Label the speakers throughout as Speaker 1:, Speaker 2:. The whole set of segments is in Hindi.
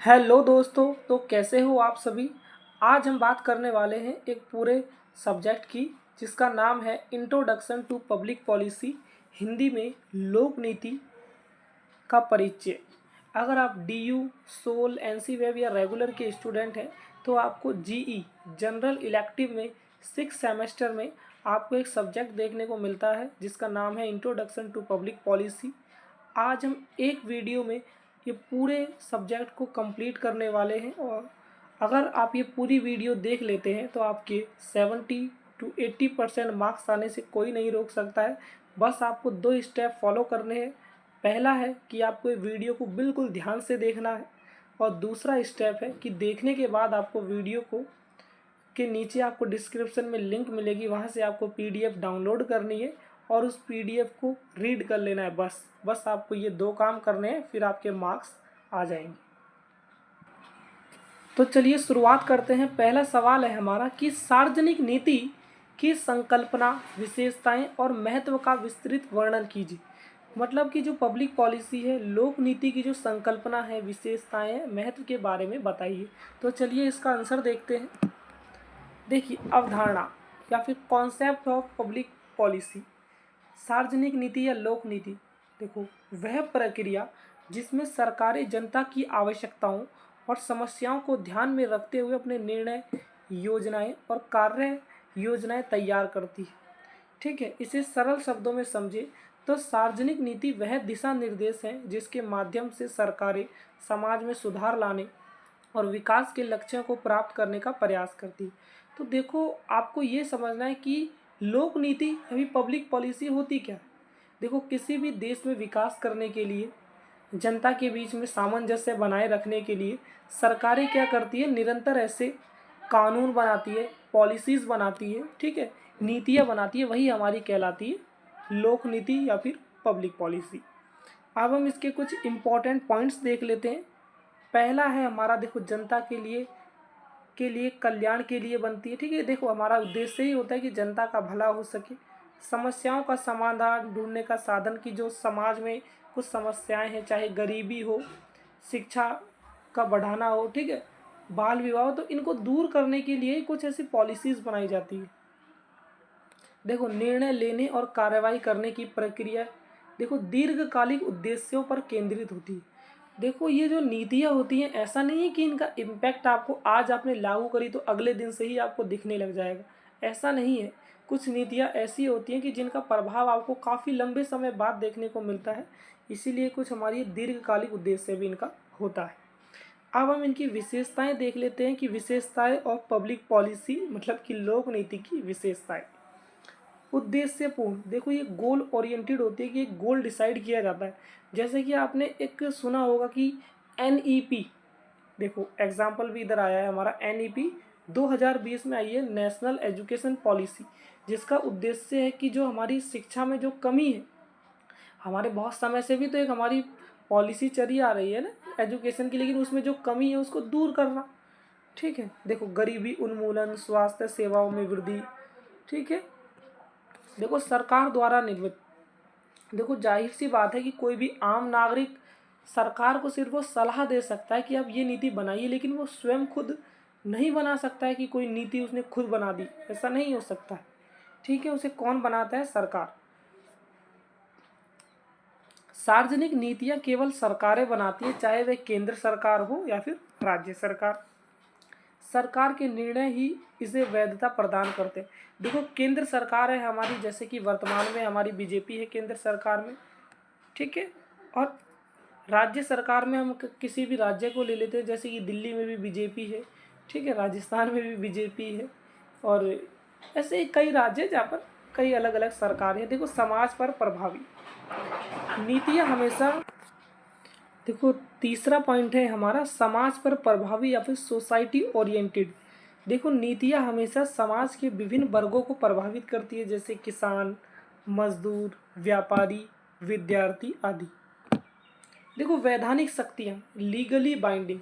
Speaker 1: हेलो दोस्तों, तो कैसे हो आप सभी। आज हम बात करने वाले हैं एक पूरे सब्जेक्ट की जिसका नाम है introduction to public policy, Hindi में लोक नीति का परिचय। अगर आप डीयू, सोल, एनसी वेब या रेगुलर के स्टूडेंट हैं तो आपको जीई जनरल इलेक्टिव में 6 सेमेस्टर में आपको एक सब्जेक्ट देखने को मिलता है जिसका नाम है इंट्रोडक्शन टू पब्लिक पॉलिसी। आज हम एक वीडियो में ये पूरे सब्जेक्ट को कंप्लीट करने वाले हैं और अगर आप ये पूरी वीडियो देख लेते हैं तो आपके 70 to 80% मार्क्स आने से कोई नहीं रोक सकता है। बस आपको 2 स्टेप फॉलो करने हैं। पहला है कि आपको ये वीडियो को बिल्कुल ध्यान से देखना है और दूसरा स्टेप है कि देखने के बाद आपको वीडियो को के नीचे आपको डिस्क्रिप्शन में लिंक मिलेगी, वहाँ से आपको पीडीएफ डाउनलोड करनी है और उस पीडीएफ को रीड कर लेना है। बस आपको ये 2 काम करने हैं, फिर आपके मार्क्स आ जाएंगे। तो चलिए शुरुआत करते हैं। पहला सवाल है हमारा कि सार्वजनिक नीति की संकल्पना, विशेषताएं और महत्व का विस्तृत वर्णन कीजिए। मतलब कि जो पब्लिक पॉलिसी है, लोक नीति की जो संकल्पना है, विशेषताएं, महत्व के बारे में बताइए। तो चलिए इसका आंसर देखते हैं। देखिए, अवधारणा या फिर कॉन्सेप्ट ऑफ पब्लिक पॉलिसी, सार्वजनिक नीति या लोक नीति। देखो, वह प्रक्रिया जिसमें सरकारें जनता की आवश्यकताओं और समस्याओं को ध्यान में रखते हुए अपने निर्णय, योजनाएं और कार्य योजनाएं तैयार करती है। ठीक है, इसे सरल शब्दों में समझे तो सार्वजनिक नीति वह दिशा निर्देश है जिसके माध्यम से सरकारें समाज में सुधार लाने और विकास के लक्ष्यों को प्राप्त करने का प्रयास करती है। तो देखो, आपको ये समझना है कि लोक नीति अभी पब्लिक पॉलिसी होती क्या है। देखो, किसी भी देश में विकास करने के लिए, जनता के बीच में सामंजस्य बनाए रखने के लिए सरकारें क्या करती है, निरंतर ऐसे कानून बनाती है, पॉलिसीज़ बनाती है, ठीक है, नीतियाँ बनाती है, वही हमारी कहलाती है लोक नीति या फिर पब्लिक पॉलिसी। अब हम इसके कुछ इम्पोर्टेंट पॉइंट्स देख लेते हैं। पहला है हमारा, देखो, जनता के लिए कल्याण के लिए बनती है। ठीक है, देखो, हमारा उद्देश्य ही होता है कि जनता का भला हो सके, समस्याओं का समाधान ढूंढने का साधन, की जो समाज में कुछ समस्याएं हैं, चाहे गरीबी हो, शिक्षा का बढ़ाना हो, ठीक है, बाल विवाह हो, तो इनको दूर करने के लिए कुछ ऐसी पॉलिसीज़ बनाई जाती है। देखो, निर्णय लेने और कार्रवाई करने की प्रक्रिया, देखो, दीर्घकालिक उद्देश्यों पर केंद्रित होती है। देखो, ये जो नीतियाँ होती हैं, ऐसा नहीं है कि इनका इम्पैक्ट आपको आज आपने लागू करी तो अगले दिन से ही आपको दिखने लग जाएगा, ऐसा नहीं है। कुछ नीतियाँ ऐसी होती हैं कि जिनका प्रभाव आपको काफ़ी लंबे समय बाद देखने को मिलता है, इसीलिए कुछ हमारी दीर्घकालिक उद्देश्य भी इनका होता है। अब हम इनकी विशेषताएं देख लेते हैं कि विशेषताएं ऑफ पब्लिक पॉलिसी, मतलब कि लोक नीति की विशेषताएं। उद्देश्यपूर्ण, देखो, ये गोल ओरिएंटेड होती है कि एक गोल डिसाइड किया जाता है। जैसे कि आपने एक सुना होगा कि एनईपी, देखो एग्जाम्पल भी इधर आया है हमारा, एनईपी 2020 में आई है, नेशनल एजुकेशन पॉलिसी, जिसका उद्देश्य है कि जो हमारी शिक्षा में जो कमी है, हमारे बहुत समय से भी तो एक हमारी पॉलिसी चली आ रही है ना एजुकेशन की, लेकिन उसमें जो कमी है उसको दूर करना। ठीक है, देखो, गरीबी उन्मूलन, स्वास्थ्य सेवाओं में वृद्धि, ठीक है, देखो, सरकार द्वारा निर्मित। देखो, जाहिर सी बात है कि कोई भी आम नागरिक सरकार को सिर्फ वो सलाह दे सकता है कि आप ये नीति बनाइए, लेकिन वो स्वयं खुद नहीं बना सकता है कि कोई नीति उसने खुद बना दी, ऐसा नहीं हो सकता है। ठीक है, उसे कौन बनाता है, सरकार। सार्वजनिक नीतियाँ केवल सरकारें बनाती है, चाहे वह केंद्र सरकार हो या फिर राज्य सरकार। सरकार के निर्णय ही इसे वैधता प्रदान करते हैं। देखो, केंद्र सरकार है हमारी, जैसे कि वर्तमान में हमारी बीजेपी है केंद्र सरकार में, ठीक है, और राज्य सरकार में हम किसी भी राज्य को ले लेते हैं, जैसे कि दिल्ली में भी बीजेपी है, ठीक है, राजस्थान में भी बीजेपी है, और ऐसे ही कई राज्य हैं जहाँ पर कई अलग अलग सरकारें हैं। देखो, समाज पर प्रभावी नीतियाँ हमेशा, देखो, तीसरा पॉइंट है हमारा, समाज पर प्रभावी या फिर सोसाइटी ओरिएंटेड। देखो, नीतियाँ हमेशा समाज के विभिन्न वर्गों को प्रभावित करती है, जैसे किसान, मजदूर, व्यापारी, विद्यार्थी आदि। देखो, वैधानिक शक्तियाँ, लीगली बाइंडिंग,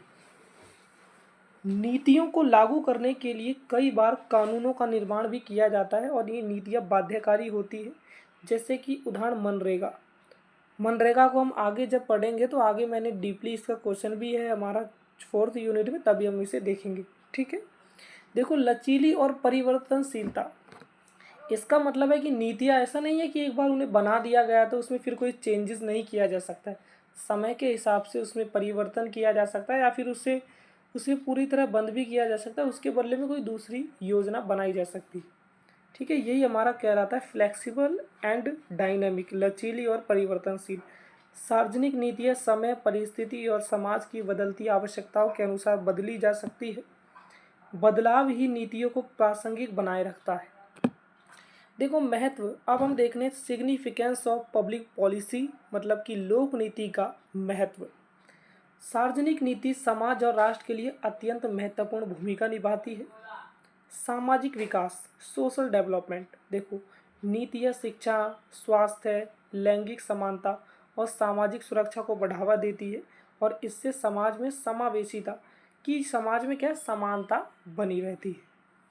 Speaker 1: नीतियों को लागू करने के लिए कई बार कानूनों का निर्माण भी किया जाता है और ये नीतियाँ बाध्यकारी होती है। जैसे कि उदाहरण मनरेगा को हम आगे जब पढ़ेंगे तो आगे मैंने डीपली इसका क्वेश्चन भी है हमारा 4th यूनिट में, तभी हम इसे देखेंगे। ठीक है, देखो लचीली और परिवर्तनशीलता, इसका मतलब है कि नीतियाँ ऐसा नहीं है कि एक बार उन्हें बना दिया गया तो उसमें फिर कोई चेंजेस नहीं किया जा सकता है। समय के हिसाब से उसमें परिवर्तन किया जा सकता है या फिर उसे उसे पूरी तरह बंद भी किया जा सकता है, उसके बदले में कोई दूसरी योजना बनाई जा सकती है। ठीक है, यही हमारा कह रहा था, फ्लेक्सिबल एंड डायनामिक, लचीली और परिवर्तनशील। सार्वजनिक नीतियाँ समय, परिस्थिति और समाज की बदलती आवश्यकताओं के अनुसार बदली जा सकती है। बदलाव ही नीतियों को प्रासंगिक बनाए रखता है। देखो महत्व, अब हम देख रहे हैं सिग्निफिकेंस ऑफ पब्लिक पॉलिसी, मतलब कि लोक नीति का महत्व। सार्वजनिक नीति समाज और राष्ट्र के लिए अत्यंत महत्वपूर्ण भूमिका निभाती है। सामाजिक विकास, सोशल डेवलपमेंट, देखो नीतियाँ शिक्षा, स्वास्थ्य, लैंगिक समानता और सामाजिक सुरक्षा को बढ़ावा देती है और इससे समाज में समावेशिता की, समाज में क्या है, समानता बनी रहती है।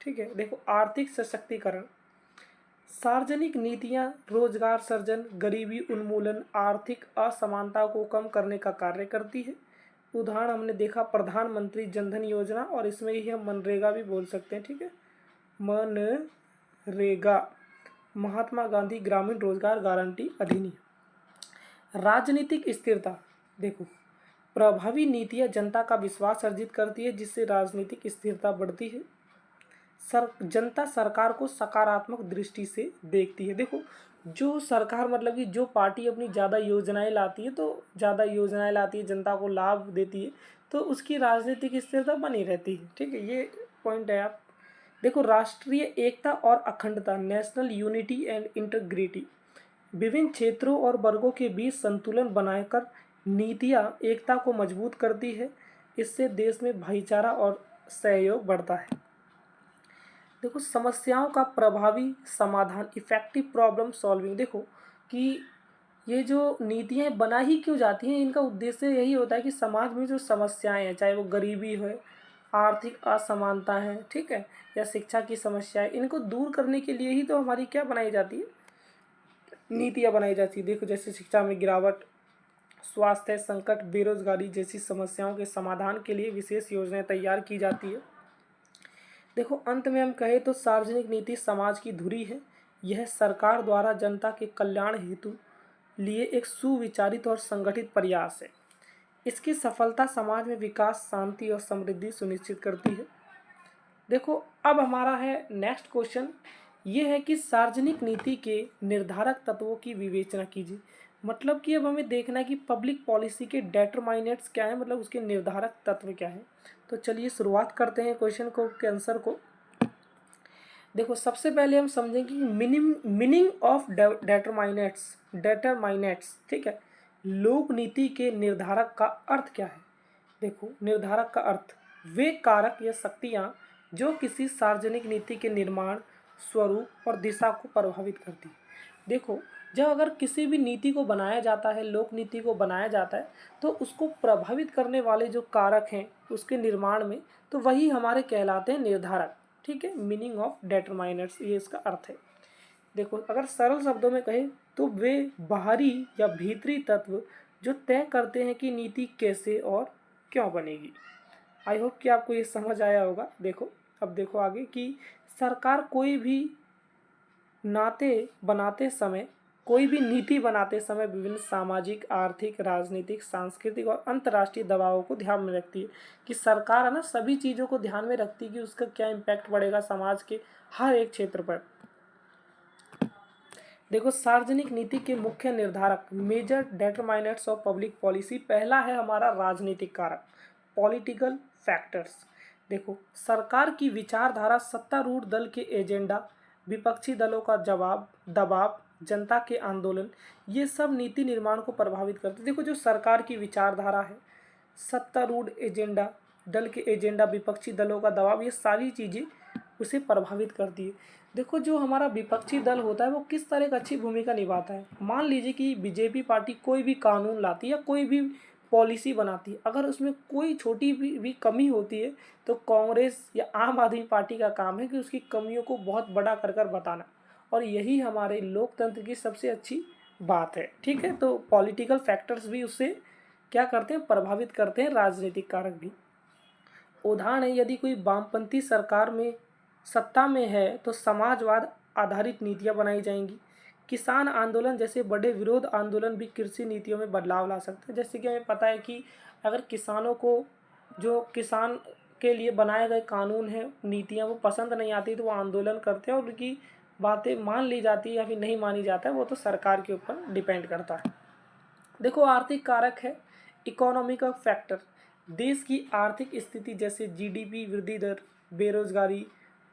Speaker 1: ठीक है, देखो आर्थिक सशक्तिकरण, सार्वजनिक नीतियाँ रोजगार सृजन, गरीबी उन्मूलन, आर्थिक असमानता को कम करने का कार्य करती है। उदाहरण हमने देखा प्रधानमंत्री जनधन योजना, और इसमें ही हम मनरेगा भी बोल सकते हैं। ठीक है, मनरेगा, महात्मा गांधी ग्रामीण रोजगार गारंटी अधिनियम। राजनीतिक स्थिरता, देखो प्रभावी नीतियाँ जनता का विश्वास अर्जित करती है जिससे राजनीतिक स्थिरता बढ़ती है। जनता सरकार को सकारात्मक दृष्टि से देखती है। देखो जो सरकार, मतलब कि जो पार्टी अपनी ज़्यादा योजनाएं लाती है, तो ज़्यादा योजनाएं लाती है, जनता को लाभ देती है, तो उसकी राजनीतिक स्थिरता बनी रहती है। ठीक है, ये पॉइंट है। आप देखो राष्ट्रीय एकता और अखंडता, नेशनल यूनिटी एंड इंटीग्रिटी, विभिन्न क्षेत्रों और वर्गों के बीच संतुलन बनाकर नीतियाँ एकता को मजबूत करती है। इससे देश में भाईचारा और सहयोग बढ़ता है। देखो समस्याओं का प्रभावी समाधान, इफ़ेक्टिव प्रॉब्लम सॉल्विंग, देखो कि ये जो नीतियाँ बना ही क्यों जाती हैं, इनका उद्देश्य यही होता है कि समाज में जो समस्याएं हैं, चाहे वो गरीबी है, आर्थिक असमानता है, ठीक है, या शिक्षा की समस्या है, इनको दूर करने के लिए ही तो हमारी क्या बनाई जाती है, नीतियाँ बनाई जाती है। देखो जैसे शिक्षा में गिरावट, स्वास्थ्य संकट, बेरोजगारी जैसी समस्याओं के समाधान के लिए विशेष योजनाएं तैयार की जाती है। देखो अंत में हम कहें तो सार्वजनिक नीति समाज की धुरी है। यह सरकार द्वारा जनता के कल्याण हेतु लिए एक सुविचारित और संगठित प्रयास है। इसकी सफलता समाज में विकास, शांति और समृद्धि सुनिश्चित करती है। देखो अब हमारा है नेक्स्ट क्वेश्चन, ये है कि सार्वजनिक नीति के निर्धारक तत्वों की विवेचना कीजिए। मतलब कि अब हमें देखना है कि पब्लिक पॉलिसी के डेटरमाइनेट्स क्या है, मतलब उसके निर्धारक तत्व क्या है। तो चलिए शुरुआत करते हैं क्वेश्चन को के आंसर को। देखो सबसे पहले हम समझेंगे कि मीनिंग ऑफ डेटरमाइनेट्स, ठीक है, लोक नीति के निर्धारक का अर्थ क्या है। देखो निर्धारक का अर्थ, वे कारक या शक्तियाँ जो किसी सार्वजनिक नीति के निर्माण, स्वरूप और दिशा को प्रभावित करती है। देखो जब अगर किसी भी नीति को बनाया जाता है, लोक नीति को बनाया जाता है, तो उसको प्रभावित करने वाले जो कारक हैं उसके निर्माण में, तो वही हमारे कहलाते हैं निर्धारक। ठीक है, मीनिंग ऑफ डेटरमाइनर्स, ये इसका अर्थ है। देखो अगर सरल शब्दों में कहें तो वे बाहरी या भीतरी तत्व जो तय करते हैं कि नीति कैसे और क्यों बनेगी। आई होप कि आपको ये समझ आया होगा। देखो अब देखो आगे कि सरकार कोई भी नीति बनाते समय विभिन्न सामाजिक, आर्थिक, राजनीतिक, सांस्कृतिक और अंतर्राष्ट्रीय दबावों को ध्यान में रखती है। कि सरकार है ना, सभी चीज़ों को ध्यान में रखती है कि उसका क्या इम्पैक्ट पड़ेगा समाज के हर एक क्षेत्र पर। देखो सार्वजनिक नीति के मुख्य निर्धारक, मेजर डेटरमाइनर्स ऑफ पब्लिक पॉलिसी, पहला है हमारा राजनीतिक कारक, पॉलिटिकल फैक्टर्स। देखो सरकार की विचारधारा, सत्तारूढ़ दल के एजेंडा, विपक्षी दलों का दबाव, जनता के आंदोलन, ये सब नीति निर्माण को प्रभावित करते हैं। देखो जो सरकार की विचारधारा है, सत्तारूढ़ एजेंडा, दल के एजेंडा, विपक्षी दलों का दबाव, ये सारी चीज़ें उसे प्रभावित करती है। देखो जो हमारा विपक्षी दल होता है वो किस तरह की अच्छी भूमिका निभाता है। मान लीजिए कि बीजेपी पार्टी कोई भी कानून लाती है या कोई भी पॉलिसी बनाती है, अगर उसमें कोई छोटी भी कमी होती है तो कांग्रेस या आम आदमी पार्टी का काम है कि उसकी कमियों को बहुत बड़ा कर बताना, और यही हमारे लोकतंत्र की सबसे अच्छी बात है। ठीक है, तो पॉलिटिकल फैक्टर्स भी उससे क्या करते हैं, प्रभावित करते हैं, राजनीतिक कारक भी। उदाहरण है, यदि कोई वामपंथी सरकार में सत्ता में है तो समाजवाद आधारित नीतियां बनाई जाएंगी। किसान आंदोलन जैसे बड़े विरोध आंदोलन भी कृषि नीतियों में बदलाव ला सकते हैं। जैसे कि हमें पता है कि अगर किसानों को जो किसान के लिए बनाए गए कानून हैं, नीतियां वो पसंद नहीं आती तो वो आंदोलन करते हैं और उनकी बातें मान ली जाती है या फिर नहीं मानी जाता है, वो तो सरकार के ऊपर डिपेंड करता है। देखो आर्थिक कारक है, इकोनॉमिक फैक्टर, देश की आर्थिक स्थिति जैसे जीडीपी वृद्धि दर, बेरोजगारी,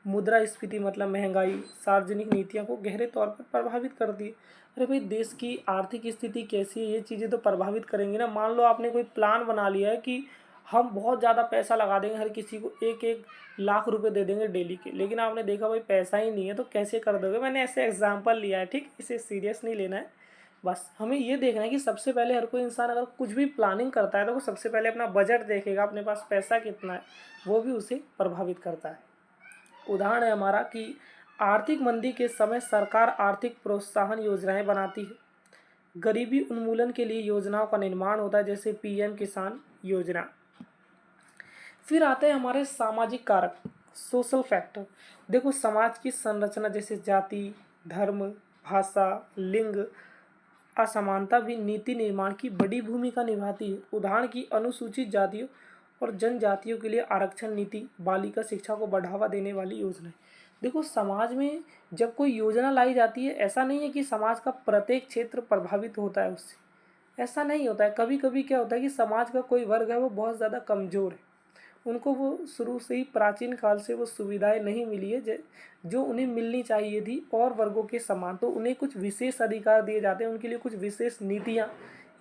Speaker 1: मुद्रास्फीति मतलब महंगाई, सार्वजनिक नीतियों को गहरे तौर पर प्रभावित करती है। अरे भाई देश की आर्थिक स्थिति कैसी है, ये चीज़ें तो प्रभावित करेंगी ना। मान लो आपने कोई प्लान बना लिया है कि हम बहुत ज़्यादा पैसा लगा देंगे, हर किसी को 1-1 लाख रुपए दे देंगे डेली के, लेकिन आपने देखा भाई पैसा ही नहीं है तो कैसे कर दोगे। मैंने ऐसे एग्जाम्पल लिया है, ठीक, इसे सीरियस नहीं लेना है। बस हमें ये देखना है कि सबसे पहले हर कोई इंसान अगर कुछ भी प्लानिंग करता है तो वो सबसे पहले अपना बजट देखेगा, अपने पास पैसा कितना है, वो भी उसे प्रभावित करता है। उदाहरण है हमारा कि आर्थिक मंदी के समय सरकार आर्थिक प्रोत्साहन योजनाएं बनाती है, गरीबी उन्मूलन के लिए योजनाओं का निर्माण होता है जैसे पीएम किसान योजना। फिर आते हैं हमारे सामाजिक कारक, सोशल फैक्टर। देखो समाज की संरचना जैसे जाति, धर्म, भाषा, लिंग, असमानता भी नीति निर्माण की बड़ी भूमिका निभाती है। उदाहरण की अनुसूचित जातियों और जनजातियों के लिए आरक्षण नीति, बालिका शिक्षा को बढ़ावा देने वाली योजना। देखो समाज में जब कोई योजना लाई जाती है, ऐसा नहीं है कि समाज का प्रत्येक क्षेत्र प्रभावित होता है उससे, ऐसा नहीं होता है। कभी कभी क्या होता है कि समाज का कोई वर्ग है वो बहुत ज़्यादा कमज़ोर है, उनको वो शुरू से ही प्राचीन काल से वो सुविधाएं नहीं मिली है जो उन्हें मिलनी चाहिए थी और वर्गों के समान, तो उन्हें कुछ विशेष अधिकार दिए जाते हैं, उनके लिए कुछ विशेष नीतियाँ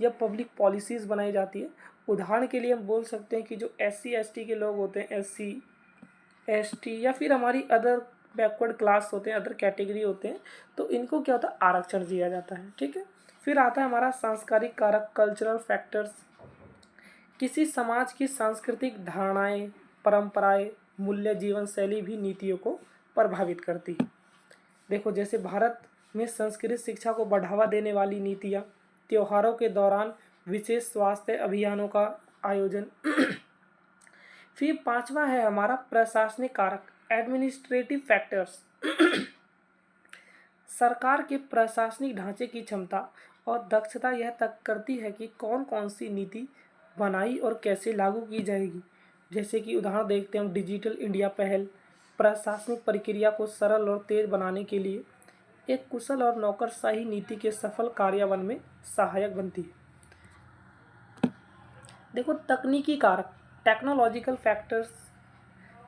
Speaker 1: या पब्लिक पॉलिसीज़ बनाई जाती है। उदाहरण के लिए हम बोल सकते हैं कि जो SC ST के लोग होते हैं, SC ST या फिर हमारी अदर बैकवर्ड क्लास होते हैं, अदर कैटेगरी होते हैं, तो इनको क्या होता है, आरक्षण दिया जाता है, ठीक है। फिर आता है हमारा सांस्कृतिक कारक, कल्चरल फैक्टर्स। किसी समाज की सांस्कृतिक धारणाएं, परंपराएं, मूल्य, जीवन शैली भी नीतियों को प्रभावित करती है। देखो जैसे भारत में संस्कृत शिक्षा को बढ़ावा देने वाली नीतियाँ, त्योहारों के दौरान विशेष स्वास्थ्य अभियानों का आयोजन। फिर पांचवा है हमारा प्रशासनिक कारक, एडमिनिस्ट्रेटिव फैक्टर्स। सरकार के प्रशासनिक ढांचे की क्षमता और दक्षता यह तय करती है कि कौन कौन सी नीति बनाई और कैसे लागू की जाएगी। जैसे कि उदाहरण देखते हैं हम, डिजिटल इंडिया पहल प्रशासनिक प्रक्रिया को सरल और तेज बनाने के लिए एक कुशल और नौकरशाही नीति के सफल कार्यान्वयन में सहायक बनती है। देखो तकनीकी कारक, टेक्नोलॉजिकल फैक्टर्स।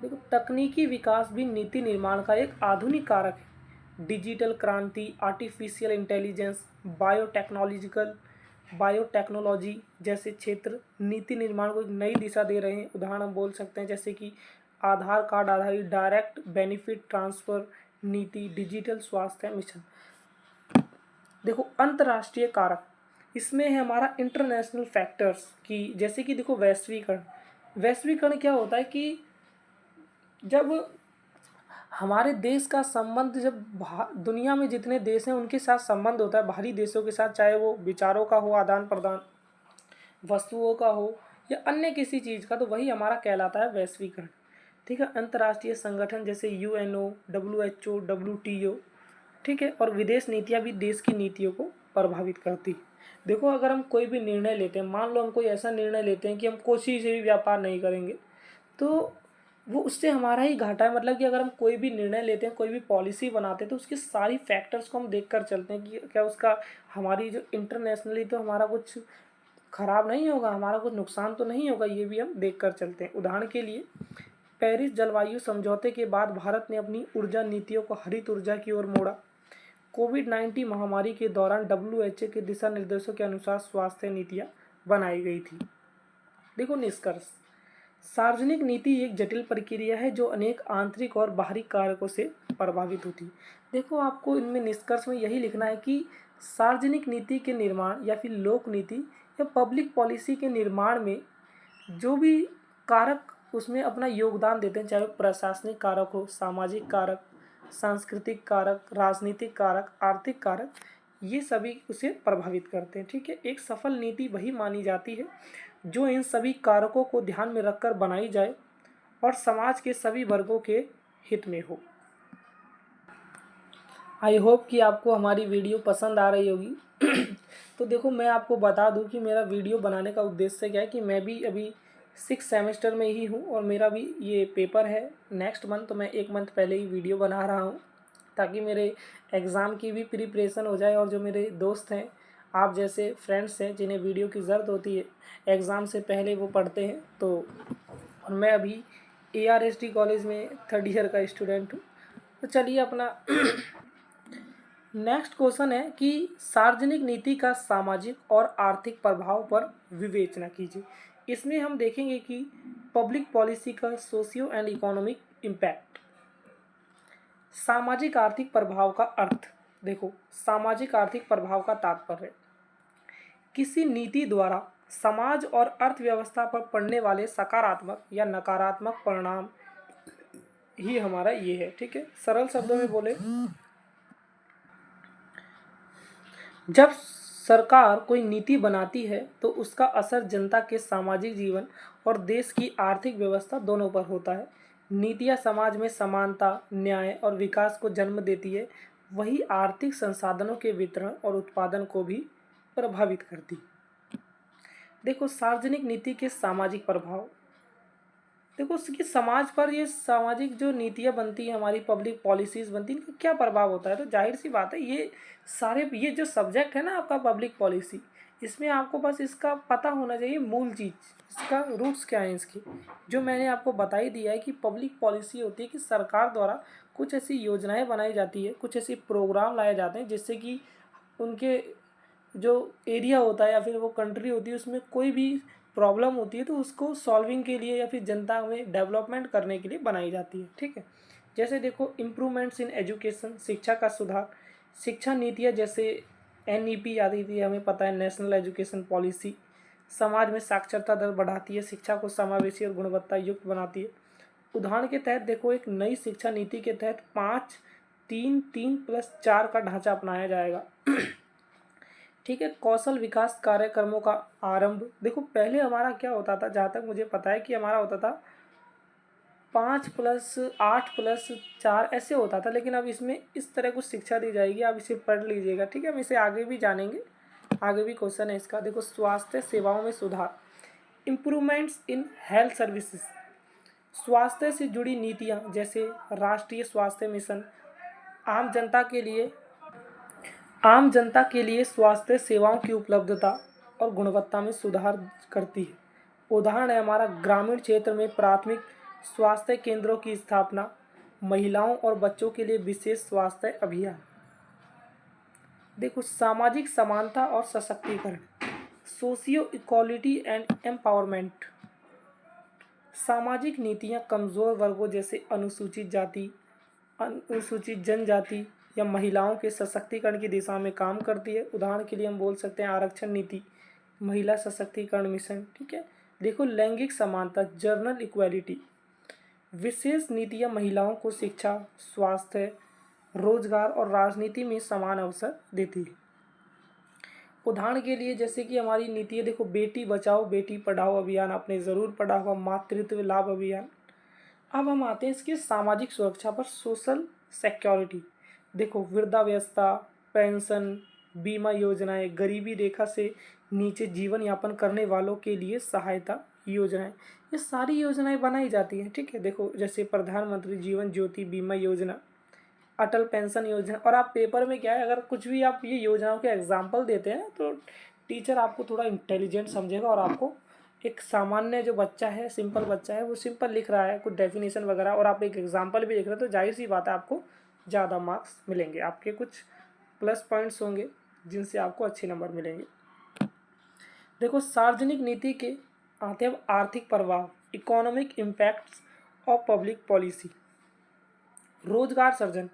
Speaker 1: देखो तकनीकी विकास भी नीति निर्माण का एक आधुनिक कारक है। डिजिटल क्रांति, आर्टिफिशियल इंटेलिजेंस, बायोटेक्नोलॉजी जैसे क्षेत्र नीति निर्माण को एक नई दिशा दे रहे हैं। उदाहरण हम बोल सकते हैं जैसे कि आधार कार्ड आधारित डायरेक्ट बेनिफिट ट्रांसफ़र नीति, डिजिटल स्वास्थ्य मिशन। देखो अंतर्राष्ट्रीय कारक, इसमें है हमारा इंटरनेशनल फैक्टर्स की, जैसे कि देखो वैश्वीकरण क्या होता है कि जब हमारे देश का संबंध, जब दुनिया में जितने देश हैं उनके साथ संबंध होता है बाहरी देशों के साथ, चाहे वो विचारों का हो आदान प्रदान, वस्तुओं का हो या अन्य किसी चीज़ का, तो वही हमारा कहलाता है वैश्वीकरण, ठीक है। अंतर्राष्ट्रीय संगठन जैसे UNO, WHO, WTO, ठीक है। और विदेश नीतियाँ भी देश की नीतियों को प्रभावित करती है। देखो अगर हम कोई भी निर्णय लेते हैं, मान लो हम कोई ऐसा निर्णय लेते हैं कि हम कोई से भी व्यापार नहीं करेंगे, तो वो उससे हमारा ही घाटा है। मतलब कि अगर हम कोई भी निर्णय लेते हैं, कोई भी पॉलिसी बनाते हैं, तो उसकी सारी फैक्टर्स को हम देख कर चलते हैं कि क्या उसका हमारी जो इंटरनेशनली तो हमारा कुछ खराब नहीं होगा, हमारा कुछ नुकसान तो नहीं होगा, ये भी हम देख कर चलते हैं। उदाहरण के लिए पेरिस जलवायु समझौते के बाद भारत ने अपनी ऊर्जा नीतियों को हरित ऊर्जा की ओर मोड़ा। कोविड-19 महामारी के दौरान WHO के दिशा निर्देशों के अनुसार स्वास्थ्य नीतियाँ बनाई गई थी। देखो निष्कर्ष, सार्वजनिक नीति एक जटिल प्रक्रिया है जो अनेक आंतरिक और बाहरी कारकों से प्रभावित होती है। देखो आपको इनमें निष्कर्ष में यही लिखना है कि सार्वजनिक नीति के निर्माण या फिर लोक नीति या पब्लिक पॉलिसी के निर्माण में जो भी कारक उसमें अपना योगदान देते हैं, चाहे वो प्रशासनिक कारक हो, सामाजिक कारक, सांस्कृतिक कारक, राजनीतिक कारक, आर्थिक कारक, ये सभी उसे प्रभावित करते हैं, ठीक है। एक सफल नीति वही मानी जाती है जो इन सभी कारकों को ध्यान में रखकर बनाई जाए और समाज के सभी वर्गों के हित में हो। आई होप कि आपको हमारी वीडियो पसंद आ रही होगी। तो देखो, मैं आपको बता दूं कि मेरा वीडियो बनाने का उद्देश्य क्या है कि मैं भी अभी 6 सेमेस्टर में ही हूँ और मेरा भी ये पेपर है नेक्स्ट मंथ। तो मैं 1 मंथ पहले ही वीडियो बना रहा हूँ ताकि मेरे एग्ज़ाम की भी प्रिपरेशन हो जाए। और जो मेरे दोस्त हैं, आप जैसे फ्रेंड्स हैं जिन्हें वीडियो की ज़रूरत होती है एग्ज़ाम से पहले, वो पढ़ते हैं। तो और मैं अभी ARSD कॉलेज में 3rd ईयर का स्टूडेंट हूँ। तो चलिए अपना नेक्स्ट क्वेश्चन है कि सार्वजनिक नीति का सामाजिक और आर्थिक प्रभाव पर विवेचना कीजिए। इसमें हम देखेंगे कि पब्लिक पॉलिसी का सोशियो एंड इकोनॉमिक इम्पैक्ट। सामाजिक आर्थिक प्रभाव का अर्थ देखो, सामाजिक आर्थिक प्रभाव का तात्पर्य किसी नीति द्वारा समाज और अर्थव्यवस्था पर पड़ने वाले सकारात्मक या नकारात्मक परिणाम ही हमारा ये है। ठीक है, सरल शब्दों में बोले, जब सरकार कोई नीति बनाती है तो उसका असर जनता के सामाजिक जीवन और देश की आर्थिक व्यवस्था दोनों पर होता है। नीतियाँ समाज में समानता, न्याय और विकास को जन्म देती है, वही आर्थिक संसाधनों के वितरण और उत्पादन को भी प्रभावित करती है। देखो, सार्वजनिक नीति के सामाजिक प्रभाव। देखो, उसकी समाज पर ये सामाजिक जो नीतियाँ बनती हैं, हमारी पब्लिक पॉलिसीज़ बनती हैं, इनका क्या प्रभाव होता है। तो जाहिर सी बात है, ये जो सब्जेक्ट है ना आपका पब्लिक पॉलिसी, इसमें आपको बस इसका पता होना चाहिए मूल चीज़, इसका रूट्स क्या है इसकी। जो मैंने आपको बता ही दिया है कि पब्लिक पॉलिसी होती है कि सरकार द्वारा कुछ ऐसी योजनाएं बनाई जाती है, कुछ ऐसे प्रोग्राम लाए जाते हैं जिससे कि उनके जो एरिया होता है या फिर वो कंट्री होती है उसमें कोई भी प्रॉब्लम होती है तो उसको सॉल्विंग के लिए या फिर जनता में डेवलपमेंट करने के लिए बनाई जाती है। ठीक है, जैसे देखो, इम्प्रूवमेंट्स इन एजुकेशन, शिक्षा का सुधार। शिक्षा नीतियाँ जैसे NEP आती थी, हमें पता है, नेशनल एजुकेशन पॉलिसी समाज में साक्षरता दर बढ़ाती है, शिक्षा को समावेशी और गुणवत्ता युक्त बनाती है। उदाहरण के तहत देखो, एक नई शिक्षा नीति के तहत 5-3-3+4 का ढांचा अपनाया जाएगा। ठीक है, कौशल विकास कार्यक्रमों का आरंभ। देखो, पहले हमारा क्या होता था, जहाँ तक मुझे पता है कि हमारा होता था 5+8+4 ऐसे होता था, लेकिन अब इसमें इस तरह कुछ शिक्षा दी जाएगी, आप इसे पढ़ लीजिएगा। ठीक है, हम इसे आगे भी जानेंगे, आगे भी क्वेश्चन है इसका। देखो, स्वास्थ्य सेवाओं में सुधार, इम्प्रूवमेंट्स इन हेल्थ सर्विसेज। स्वास्थ्य से जुड़ी नीतियाँ जैसे राष्ट्रीय स्वास्थ्य मिशन आम जनता के लिए स्वास्थ्य सेवाओं की उपलब्धता और गुणवत्ता में सुधार करती है। उदाहरण है हमारा ग्रामीण क्षेत्र में प्राथमिक स्वास्थ्य केंद्रों की स्थापना, महिलाओं और बच्चों के लिए विशेष स्वास्थ्य अभियान। देखो, सामाजिक समानता और सशक्तिकरण, सोशियो इक्वालिटी एंड एम्पावरमेंट। सामाजिक नीतियाँ कमज़ोर वर्गों जैसे अनुसूचित जाति, अनुसूचित जनजाति या महिलाओं के सशक्तिकरण की दिशा में काम करती है। उदाहरण के लिए हम बोल सकते हैं आरक्षण नीति, महिला सशक्तिकरण मिशन। ठीक है, देखो, लैंगिक समानता, जर्नल इक्वालिटी। विशेष नीतियाँ महिलाओं को शिक्षा, स्वास्थ्य, रोजगार और राजनीति में समान अवसर देती है। उदाहरण के लिए जैसे कि हमारी नीति है, देखो, बेटी बचाओ बेटी पढ़ाओ अभियान, आपने ज़रूर पढ़ा होगा, मातृत्व लाभ अभियान। अब हम आते हैं इसकी सामाजिक सुरक्षा पर, सोशल सिक्योरिटी। देखो, वृद्धावस्था पेंशन, बीमा योजनाएं, गरीबी रेखा से नीचे जीवन यापन करने वालों के लिए सहायता योजनाएं, ये सारी योजनाएं बनाई जाती हैं। ठीक है, देखो, जैसे प्रधानमंत्री जीवन ज्योति बीमा योजना, अटल पेंशन योजना। और आप पेपर में क्या है, अगर कुछ भी आप ये योजनाओं के एग्जाम्पल देते हैं तो टीचर आपको थोड़ा इंटेलिजेंट समझेगा और आपको एक सामान्य जो बच्चा है, सिंपल बच्चा है, वो सिंपल लिख रहा है कुछ डेफिनेशन वगैरह और आप एक एग्जाम्पल भी लिख रहे हैं, तो जाहिर सी बात है आपको ज़्यादा मार्क्स मिलेंगे, आपके कुछ प्लस पॉइंट्स होंगे जिनसे आपको अच्छे नंबर मिलेंगे। देखो, सार्वजनिक नीति के आते हैं आर्थिक प्रभाव, economic impacts of public policy. रोजगार सृजन।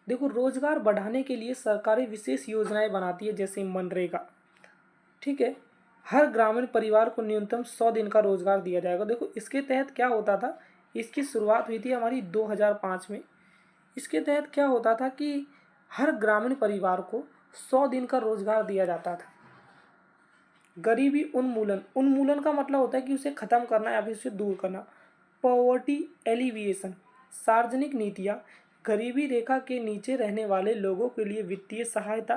Speaker 1: देखो, रोजगार बढ़ाने के लिए सरकारें विशेष योजनाएं बनाती है जैसे मनरेगा। ठीक है, हर ग्रामीण परिवार को न्यूनतम 100 दिन का रोजगार दिया जाएगा। देखो, इसके तहत क्या होता था, इसकी शुरुआत हुई थी हमारी 2005 में। इसके तहत क्या होता था कि हर ग्रामीण परिवार को 100 दिन का रोजगार दिया जाता था। गरीबी उन्मूलन, उन्मूलन का मतलब होता है कि उसे ख़त्म करना या फिर उसे दूर करना। पॉवर्टी एलिविएशन, सार्वजनिक नीतियाँ गरीबी रेखा के नीचे रहने वाले लोगों के लिए वित्तीय सहायता,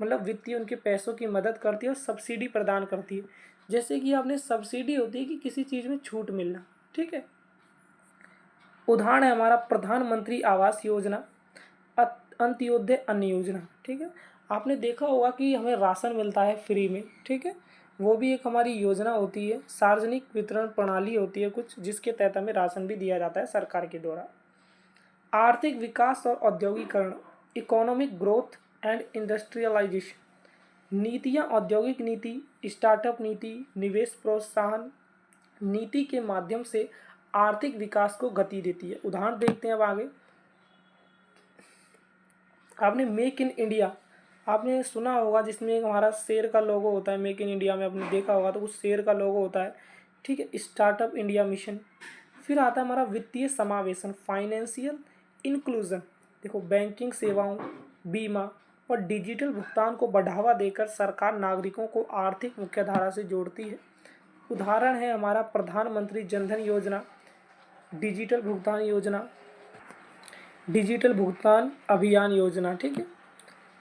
Speaker 1: मतलब वित्तीय उनके पैसों की मदद करती है और सब्सिडी प्रदान करती है। जैसे कि आपने सब्सिडी होती है कि किसी चीज़ में छूट मिलना, ठीक है। उदाहरण है हमारा प्रधानमंत्री आवास योजना, अंत्योदय अन्न योजना, ठीक है। आपने देखा होगा कि हमें राशन मिलता है फ्री में, ठीक है। वो भी एक हमारी योजना होती है, सार्वजनिक वितरण प्रणाली होती है कुछ, जिसके तहत हमें राशन भी दिया जाता है सरकार के द्वारा। आर्थिक विकास और औद्योगिकरण, इकोनॉमिक ग्रोथ एंड इंडस्ट्रियलाइजेशन, नीतियाँ औद्योगिक नीति, स्टार्टअप नीति, निवेश प्रोत्साहन नीति के माध्यम से आर्थिक विकास को गति देती है। उदाहरण देखते हैं अब आगे। आपने मेक इन इंडिया आपने सुना होगा, जिसमें एक हमारा शेर का लोगो होता है। मेक इन इंडिया में आपने देखा होगा तो कुछ शेर का लोगो होता है, ठीक है। स्टार्टअप इंडिया मिशन, फिर आता है हमारा वित्तीय समावेशन, फाइनेंशियल इंक्लूजन। देखो बैंकिंग सेवाओं, बीमा और डिजिटल भुगतान को बढ़ावा देकर सरकार नागरिकों को आर्थिक मुख्यधारा से जोड़ती है। उदाहरण है हमारा प्रधानमंत्री जनधन योजना, डिजिटल भुगतान योजना, डिजिटल भुगतान अभियान योजना, ठीक है।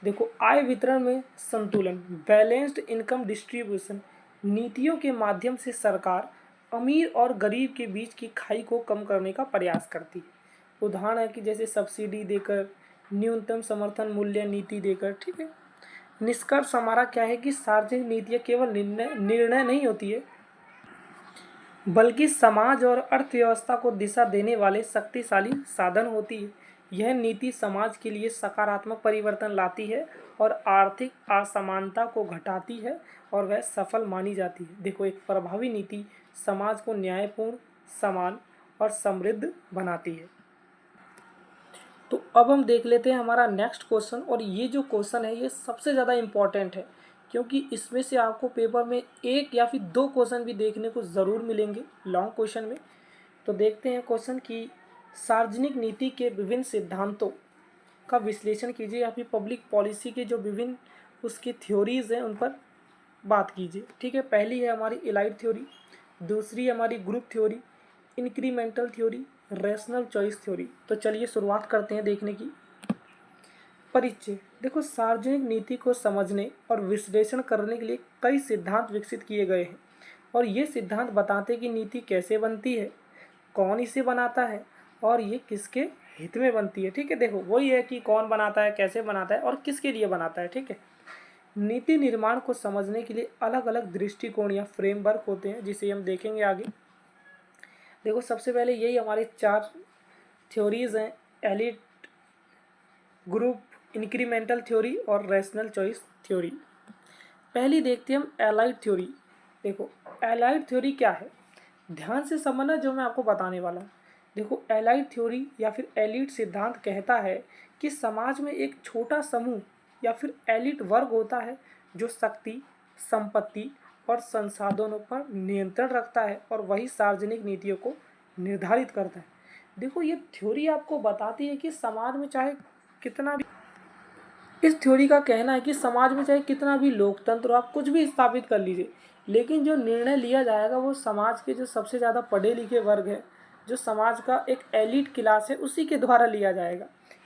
Speaker 1: देखो आय वितरण में संतुलन, बैलेंस्ड इनकम डिस्ट्रीब्यूशन, नीतियों के माध्यम से सरकार अमीर और गरीब के बीच की खाई को कम करने का प्रयास करती है। उदाहरण है कि जैसे सब्सिडी देकर, न्यूनतम समर्थन मूल्य नीति देकर, ठीक है। निष्कर्ष हमारा क्या है कि सार्वजनिक नीतियाँ केवल निर्णय नहीं होती है, बल्कि समाज और अर्थव्यवस्था को दिशा देने वाले शक्तिशाली साधन होती है। यह नीति समाज के लिए सकारात्मक परिवर्तन लाती है और आर्थिक असमानता को घटाती है और वह सफल मानी जाती है। देखो एक प्रभावी नीति समाज को न्यायपूर्ण, समान और समृद्ध बनाती है। तो अब हम देख लेते हैं हमारा नेक्स्ट क्वेश्चन, और ये जो क्वेश्चन है ये सबसे ज़्यादा इम्पॉर्टेंट है, क्योंकि इसमें से आपको पेपर में एक या फिर दो क्वेश्चन भी देखने को ज़रूर मिलेंगे लॉन्ग क्वेश्चन में। तो देखते हैं क्वेश्चन की, सार्वजनिक नीति के विभिन्न सिद्धांतों का विश्लेषण कीजिए या फिर पब्लिक पॉलिसी के जो विभिन्न उसकी थ्योरीज हैं उन पर बात कीजिए, ठीक है। पहली है हमारी एलाइड थ्योरी, दूसरी है हमारी group theory, incremental theory, rational choice theory. तो चलिए शुरुआत करते हैं देखने की। परिचय। देखो सार्वजनिक नीति को समझने और विश्लेषण करने के लिए कई सिद्धांत विकसित किए गए हैं, और ये सिद्धांत बताते हैं कि नीति कैसे बनती है, कौन इसे बनाता है और ये किसके हित में बनती है, ठीक है। देखो वही है कि कौन बनाता है, कैसे बनाता है और किसके लिए बनाता है, ठीक है। नीति निर्माण को समझने के लिए अलग अलग दृष्टिकोण या फ्रेमवर्क होते हैं, जिसे हम देखेंगे आगे। देखो सबसे पहले यही हमारे चार थ्योरीज हैं, एलिट, ग्रुप, इंक्रीमेंटल थ्योरी और रैशनल चॉइस थ्योरी। पहली देखते हैं हम एलाइड थ्योरी। देखो एलाइड थ्योरी क्या है, ध्यान से समझना जो मैं आपको बताने वाला हूँ। देखो एलाइड थ्योरी या फिर एलिट सिद्धांत कहता है कि समाज में एक छोटा समूह या फिर एलिट वर्ग होता है जो शक्ति, संपत्ति और संसाधनों पर नियंत्रण रखता है और वही सार्वजनिक नीतियों को निर्धारित करता है। देखो ये थ्योरी आपको बताती है कि समाज में चाहे कितना भी, इस थ्योरी का कहना है कि समाज में चाहे कितना भी लोकतंत्र, आप कुछ भी स्थापित कर लीजिए, लेकिन जो निर्णय लिया जाएगा वो समाज के जो सबसे ज़्यादा पढ़े लिखे वर्ग है, जो समाज का एक एलिट क्लास है, उसी के द्वारा लिया जाएगा।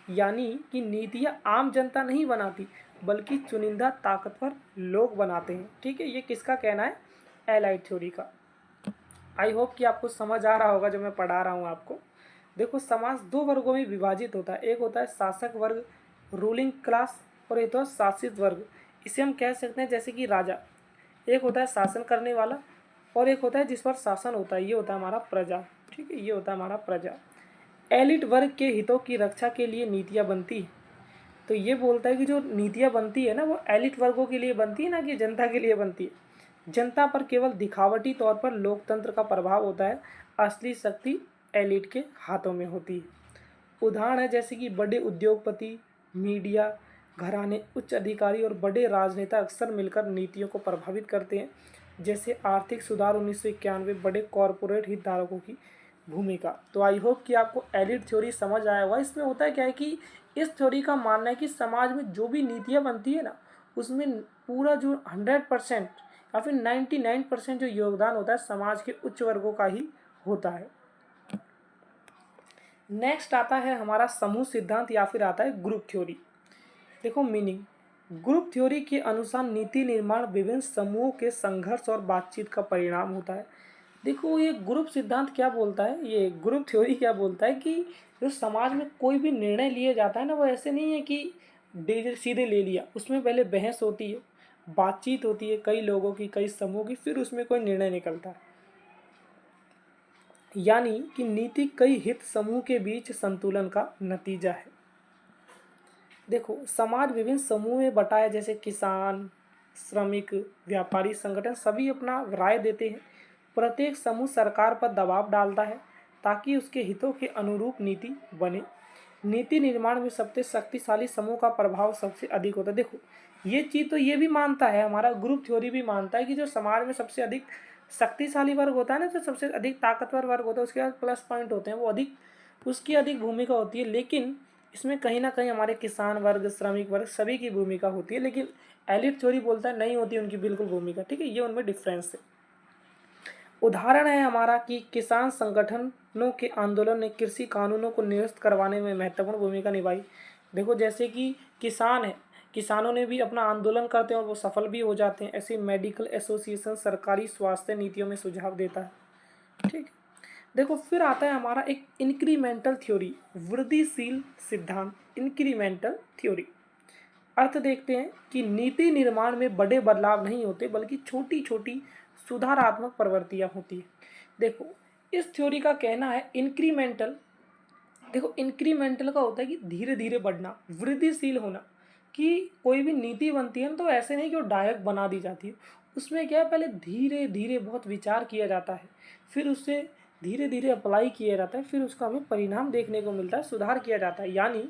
Speaker 1: यानी कि नीतियाँ आम जनता नहीं बनाती, बल्कि चुनिंदा ताकतवर लोग बनाते हैं, ठीक है। ये किसका कहना है, एलाइड थ्योरी का। आई होप कि आपको समझ आ रहा होगा जो मैं पढ़ा रहा हूँ आपको। देखो समाज दो वर्गों में विभाजित होता है, एक होता है शासक वर्ग, रूलिंग क्लास, और एक होता है शासित वर्ग। इसे हम कह सकते हैं जैसे कि राजा, एक होता है शासन करने वाला और एक होता है जिस पर शासन होता है, ये होता है हमारा प्रजा, ठीक है। ये होता है हमारा प्रजा। एलिट वर्ग के हितों की रक्षा के लिए नीतियाँ बनती है। तो ये बोलता है कि जो नीतियाँ बनती है ना वो एलिट वर्गों के लिए बनती है, ना कि जनता के लिए बनती है। जनता पर केवल दिखावटी तौर पर लोकतंत्र का प्रभाव होता है, असली शक्ति एलिट के हाथों में होती है। उदाहरण है जैसे कि बड़े उद्योगपति, मीडिया घराने, उच्च अधिकारी और बड़े राजनेता अक्सर मिलकर नीतियों को प्रभावित करते हैं। जैसे आर्थिक सुधार 1991, बड़े कॉरपोरेट हितधारकों की भूमिका। तो आई होप कि आपको एलिट थ्योरी समझ आया होगा। इसमें होता है क्या है कि इस थ्योरी का मानना है कि समाज में जो भी नीतियाँ बनती है ना, उसमें पूरा जो 100% या फिर 99% जो योगदान होता है समाज के उच्च वर्गों का ही होता है। नेक्स्ट आता है हमारा समूह सिद्धांत या फिर आता है ग्रुप थ्योरी। देखो मीनिंग, ग्रुप थ्योरी के अनुसार नीति निर्माण विभिन्न समूहों के संघर्ष और बातचीत का परिणाम होता है। देखो ये ग्रुप सिद्धांत क्या बोलता है, ये ग्रुप थ्योरी क्या बोलता है कि जो समाज में कोई भी निर्णय लिए जाता है ना, वो ऐसे नहीं है कि सीधे ले लिया, उसमें पहले बहस होती है, बातचीत होती है कई लोगों की, कई समूह की, फिर उसमें कोई निर्णय निकलता है। यानी कि नीति कई हित समूह के बीच संतुलन का नतीजा है। देखो समाज विभिन्न समूह में बटा है, जैसे किसान, श्रमिक, व्यापारी संगठन सभी अपना राय देते हैं। प्रत्येक समूह सरकार पर दबाव डालता है ताकि उसके हितों के अनुरूप नीति बने। नीति निर्माण में सबसे शक्तिशाली समूह का प्रभाव सबसे अधिक होता है। देखो ये चीज़ तो ये भी मानता है, हमारा ग्रुप थ्योरी भी मानता है कि जो समाज में सबसे अधिक शक्तिशाली वर्ग होता है ना, जो सबसे अधिक ताकतवर वर्ग होता है, उसके पास प्लस पॉइंट होते हैं, वो अधिक उसकी अधिक भूमिका होती है। लेकिन इसमें कहीं ना कहीं हमारे किसान वर्ग, श्रमिक वर्ग सभी की भूमिका होती है। लेकिन एलिट थ्योरी बोलता है नहीं होती उनकी बिल्कुल भूमिका। ठीक है, ये उनमें डिफरेंस है। उदाहरण है हमारा कि किसान संगठनों के आंदोलन ने कृषि कानूनों को निरस्त करवाने में महत्वपूर्ण भूमिका निभाई। देखो जैसे कि किसान है, किसानों ने भी अपना आंदोलन करते हैं और वो सफल भी हो जाते हैं। ऐसे मेडिकल एसोसिएशन सरकारी स्वास्थ्य नीतियों में सुझाव देता है। ठीक, देखो फिर आता है हमारा एक इंक्रीमेंटल थ्योरी, वृद्धिशील सिद्धांत, इंक्रीमेंटल थ्योरी। अर्थ देखते हैं कि नीति निर्माण में बड़े बदलाव नहीं होते बल्कि छोटी छोटी सुधारात्मक प्रवृत्तियां होती है। देखो इस थ्योरी का कहना है इंक्रीमेंटल, देखो इंक्रीमेंटल का होता है कि धीरे धीरे बढ़ना, वृद्धिशील होना, कि कोई भी नीति बनती है ना तो ऐसे नहीं कि वो डायरेक्ट बना दी जाती है। उसमें क्या है, पहले धीरे धीरे बहुत विचार किया जाता है, फिर उससे धीरे धीरे अप्लाई किया जाता है, फिर उसका हमें परिणाम देखने को मिलता है, सुधार किया जाता है। यानी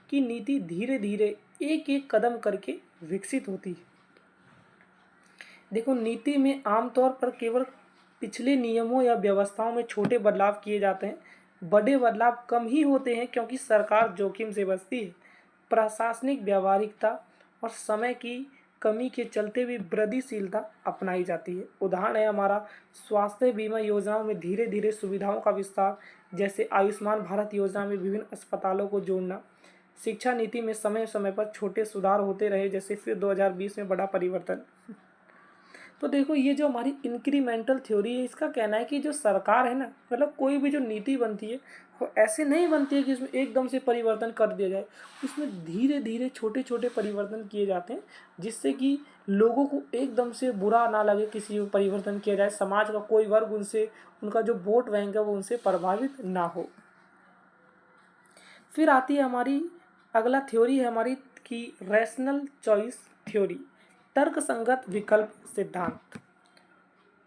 Speaker 1: कि नीति धीरे धीरे एक एक कदम करके विकसित होती है। देखो नीति में आमतौर पर केवल पिछले नियमों या व्यवस्थाओं में छोटे बदलाव किए जाते हैं, बड़े बदलाव कम ही होते हैं क्योंकि सरकार जोखिम से बचती है। प्रशासनिक व्यावहारिकता और समय की कमी के चलते भी वृद्धिशीलता अपनाई जाती है। उदाहरण है हमारा स्वास्थ्य बीमा योजनाओं में धीरे धीरे सुविधाओं का विस्तार, जैसे आयुष्मान भारत योजना में विभिन्न अस्पतालों को जोड़ना। शिक्षा नीति में समय समय पर छोटे सुधार होते रहे, जैसे फिर 2020 में बड़ा परिवर्तन। तो देखो ये जो हमारी इंक्रीमेंटल थ्योरी है, इसका कहना है कि जो सरकार है ना, मतलब कोई भी जो नीति बनती है वो ऐसे नहीं बनती है कि इसमें एकदम से परिवर्तन कर दिया जाए। उसमें धीरे धीरे छोटे छोटे परिवर्तन किए जाते हैं, जिससे कि लोगों को एकदम से बुरा ना लगे किसी भी परिवर्तन किया जाए, समाज का कोई वर्ग उनसे, उनका जो वोट बैंक है वो उनसे प्रभावित ना हो। फिर आती है हमारी अगला थ्योरी है हमारी की रैशनल चॉइस थ्योरी, तर्कसंगत विकल्प सिद्धांत।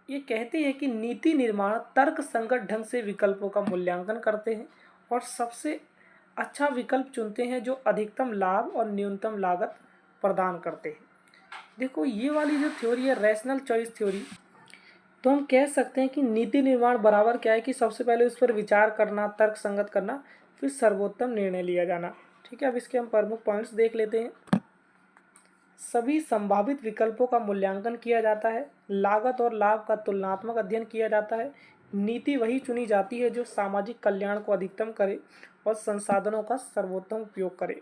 Speaker 1: ये कहते हैं कि नीति निर्माण तर्क संगत ढंग से विकल्पों का मूल्यांकन करते हैं और सबसे अच्छा विकल्प चुनते हैं जो अधिकतम लाभ और न्यूनतम लागत प्रदान करते हैं। देखो ये वाली जो थ्योरी है रैशनल चॉइस थ्योरी, तो हम कह सकते हैं कि नीति निर्माण बराबर क्या है कि सबसे पहले उस पर विचार करना, तर्क संगत करना, फिर सर्वोत्तम निर्णय लिया जाना। ठीक है, अब इसके हम प्रमुख पॉइंट्स देख लेते हैं। सभी संभावित विकल्पों का मूल्यांकन किया जाता है, लागत और लाभ का तुलनात्मक अध्ययन किया जाता है, नीति वही चुनी जाती है जो सामाजिक कल्याण को अधिकतम करे और संसाधनों का सर्वोत्तम उपयोग करे।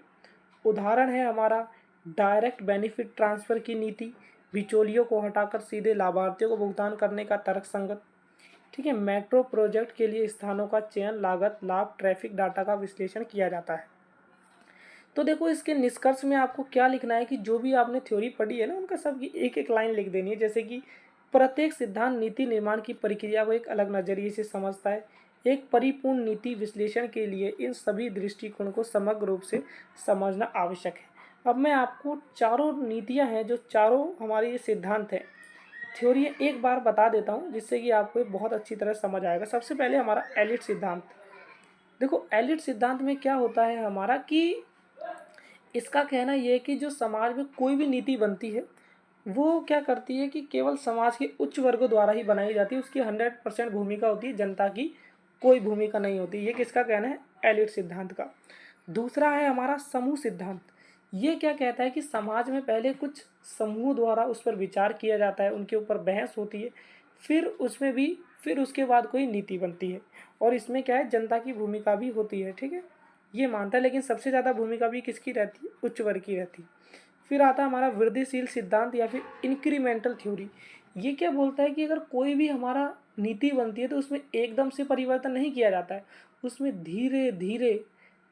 Speaker 1: उदाहरण है हमारा डायरेक्ट बेनिफिट ट्रांसफर की नीति, बिचौलियों को हटाकर सीधे लाभार्थियों को भुगतान करने का तर्क संगत। ठीक है, मेट्रो प्रोजेक्ट के लिए स्थानों का चयन, लागत, लाभ, ट्रैफिक डाटा का विश्लेषण किया जाता है। तो देखो इसके निष्कर्ष में आपको क्या लिखना है कि जो भी आपने थ्योरी पढ़ी है ना, उनका सबकी एक एक लाइन लिख देनी है। जैसे कि प्रत्येक सिद्धांत नीति निर्माण की प्रक्रिया को एक अलग नज़रिए से समझता है। एक परिपूर्ण नीति विश्लेषण के लिए इन सभी दृष्टिकोण को समग्र रूप से समझना आवश्यक है। अब मैं आपको चारों नीतियां हैं, जो चारों हमारे ये सिद्धांत हैं, थ्योरी एक बार बता देता हूँ, जिससे कि आपको ये बहुत अच्छी तरह समझ आएगा। सबसे पहले हमारा एलिट सिद्धांत। देखो एलिट सिद्धांत में क्या होता है हमारा कि इसका कहना यह है कि जो समाज में कोई भी नीति बनती है वो क्या करती है कि केवल समाज के उच्च वर्गों द्वारा ही बनाई जाती है, उसकी 100% भूमिका होती है, जनता की कोई भूमिका नहीं होती। ये किसका कहना है? एलिट सिद्धांत का। दूसरा है हमारा समूह सिद्धांत। ये क्या कहता है कि समाज में पहले कुछ समूह द्वारा उस पर विचार किया जाता है, उनके ऊपर बहस होती है, फिर उसके बाद कोई नीति बनती है। और इसमें क्या है, जनता की भूमिका भी होती है, ठीक है, ये मानता है। लेकिन सबसे ज़्यादा भूमिका भी किसकी रहती है, उच्च वर्ग की रहती है। फिर आता है हमारा वृद्धिशील सिद्धांत या फिर इंक्रीमेंटल थ्योरी। ये क्या बोलता है कि अगर कोई भी हमारा नीति बनती है तो उसमें एकदम से परिवर्तन नहीं किया जाता है, उसमें धीरे धीरे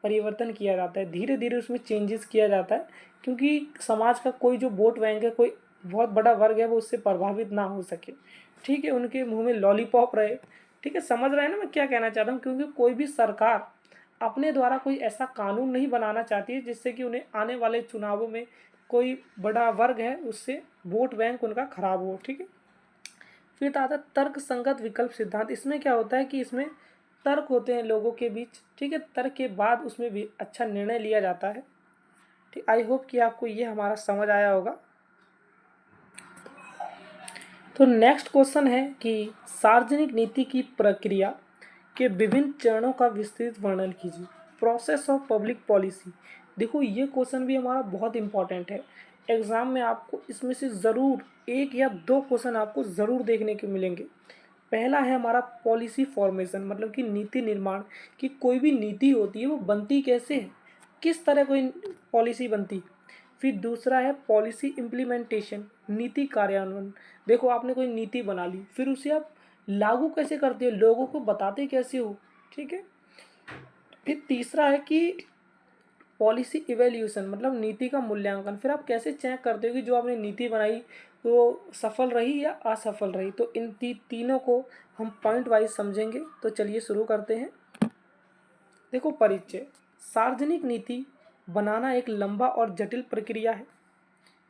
Speaker 1: परिवर्तन किया जाता है, धीरे धीरे उसमें चेंजेस किया जाता है, क्योंकि समाज का कोई जो वोट बैंक है, कोई बहुत बड़ा वर्ग है, वो उससे प्रभावित ना हो सके, ठीक है, उनके मुंह में लॉलीपॉप रहे, ठीक है, समझ रहे हैं ना मैं क्या कहना चाहता हूँ। क्योंकि कोई भी सरकार अपने द्वारा कोई ऐसा कानून नहीं बनाना चाहती है जिससे कि उन्हें आने वाले चुनावों में कोई बड़ा वर्ग है उससे वोट बैंक उनका खराब हो, ठीक है। फिर आता है तर्क संगत विकल्प सिद्धांत। इसमें क्या होता है कि इसमें तर्क होते हैं लोगों के बीच, ठीक है, तर्क के बाद उसमें भी अच्छा निर्णय लिया जाता है, ठीक। आई होप कि आपको ये हमारा समझ आया होगा। तो नेक्स्ट क्वेश्चन है कि सार्वजनिक नीति की प्रक्रिया के विभिन्न चरणों का विस्तृत वर्णन कीजिए। Process of public policy. देखो ये क्वेश्चन भी हमारा बहुत इंपॉर्टेंट है, एग्जाम में आपको इसमें से ज़रूर एक या दो क्वेश्चन आपको ज़रूर देखने को मिलेंगे। पहला है हमारा पॉलिसी फॉर्मेशन, मतलब कि नीति निर्माण, कि कोई भी नीति होती है वो बनती कैसे है, किस तरह कोई पॉलिसी बनती है। फिर दूसरा है पॉलिसी इम्प्लीमेंटेशन, नीति कार्यान्वयन। देखो आपने कोई नीति बना ली, फिर उसे आप लागू कैसे करते हो, लोगों को बताते कैसे हो, ठीक है। फिर तीसरा है कि पॉलिसी इवेल्यूशन, मतलब नीति का मूल्यांकन, फिर आप कैसे चेक करते हो कि जो आपने नीति बनाई वो सफल रही या असफल रही। तो इन तीनों को हम पॉइंट वाइज समझेंगे। तो चलिए शुरू करते हैं। देखो परिचय, सार्वजनिक नीति बनाना एक लंबा और जटिल प्रक्रिया है।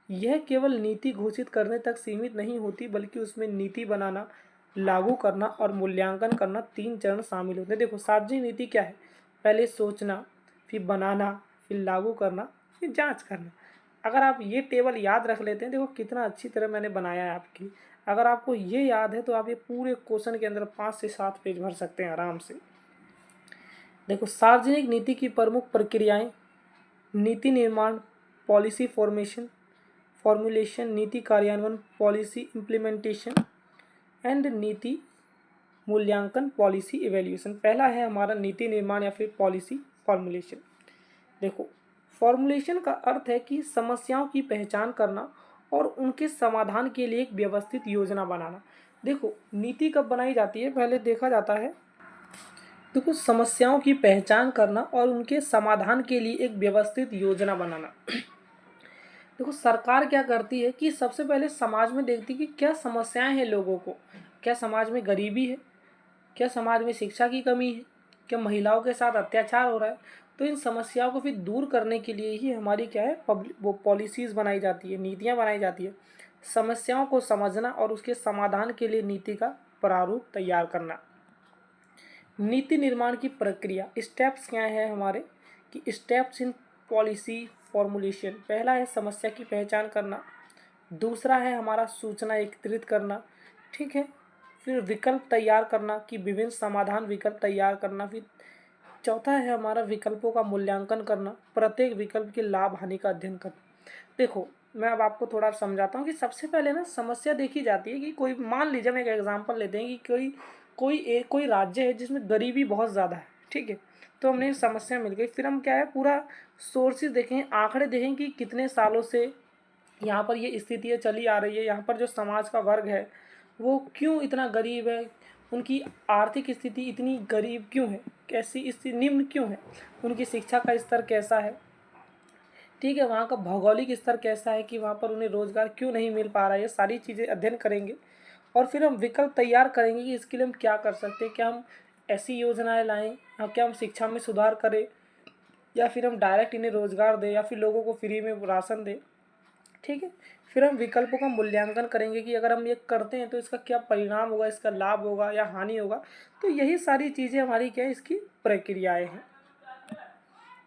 Speaker 1: यह केवल नीति घोषित करने तक सीमित नहीं होती, बल्कि उसमें नीति बनाना, लागू करना और मूल्यांकन करना 3 चरण शामिल होते हैं। देखो सार्वजनिक नीति क्या है, पहले सोचना, फिर बनाना, फिर लागू करना, फिर जांच करना। अगर आप ये टेबल याद रख लेते हैं, देखो कितना अच्छी तरह मैंने बनाया है आपकी। अगर आपको ये याद है तो आप ये पूरे क्वेश्चन के अंदर 5 से 7 पेज भर सकते हैं आराम से। देखो सार्वजनिक नीति की प्रमुख प्रक्रियाएं, नीति निर्माण, पॉलिसी फॉर्मुलेशन, नीति कार्यान्वयन, पॉलिसी इम्प्लीमेंटेशन एंड नीति मूल्यांकन, पॉलिसी इवैल्यूएशन। पहला है हमारा नीति निर्माण या फिर पॉलिसी फॉर्मुलेशन। देखो फॉर्मुलेशन का अर्थ है कि समस्याओं की पहचान करना और उनके समाधान के लिए एक व्यवस्थित योजना बनाना। देखो नीति कब बनाई जाती है, पहले देखा जाता है, देखो समस्याओं की पहचान करना और उनके समाधान के लिए एक व्यवस्थित योजना बनाना। देखो सरकार क्या करती है कि सबसे पहले समाज में देखती है कि क्या समस्याएं हैं लोगों को, क्या समाज में गरीबी है, क्या समाज में शिक्षा की कमी है, क्या महिलाओं के साथ अत्याचार हो रहा है। तो इन समस्याओं को फिर दूर करने के लिए ही हमारी क्या है वो पॉलिसीज़ बनाई जाती है, नीतियाँ बनाई जाती है। समस्याओं को समझना और उसके समाधान के लिए नीति का प्रारूप तैयार करना। नीति निर्माण की प्रक्रिया, स्टेप्स क्या है हमारे कि स्टेप्स इन पॉलिसी फॉर्मुलेशन। पहला है समस्या की पहचान करना, दूसरा है हमारा सूचना एकत्रित करना, ठीक है, फिर विकल्प तैयार करना कि विभिन्न समाधान विकल्प तैयार करना, फिर चौथा है हमारा विकल्पों का मूल्यांकन करना, प्रत्येक विकल्प के लाभ हानि का अध्ययन करना। देखो मैं अब आपको थोड़ा समझाता हूँ कि सबसे पहले ना समस्या देखी जाती है कि कोई, मान लीजिए हम एक एग्जांपल लेते हैं कि कोई राज्य है जिसमें गरीबी बहुत ज़्यादा है, ठीक है, तो हमने समस्या मिल गई। फिर हम क्या है पूरा सोर्सेज देखें, आंकड़े देखें कि कितने सालों से यहाँ पर ये स्थितियाँ चली आ रही है, यहाँ पर जो समाज का वर्ग है वो क्यों इतना गरीब है, उनकी आर्थिक स्थिति इतनी गरीब क्यों है, कैसी स्थिति निम्न क्यों है, उनकी शिक्षा का स्तर कैसा है, ठीक है, वहाँ का भौगोलिक स्तर कैसा है कि वहाँ पर उन्हें रोज़गार क्यों नहीं मिल पा रहा है। ये सारी चीज़ें अध्ययन करेंगे और फिर हम विकल्प तैयार करेंगे कि इसके लिए हम क्या कर सकते हैं, क्या हम ऐसी योजनाएं लाएं, क्या हम शिक्षा में सुधार करें, या फिर हम डायरेक्ट इन्हें रोज़गार दें, या फिर लोगों को फ्री में राशन दें, ठीक है। फिर हम विकल्पों का मूल्यांकन करेंगे कि अगर हम ये करते हैं तो इसका क्या परिणाम होगा, इसका लाभ होगा या हानि होगा। तो यही सारी चीज़ें हमारी क्या है, इसकी प्रक्रियाएँ हैं।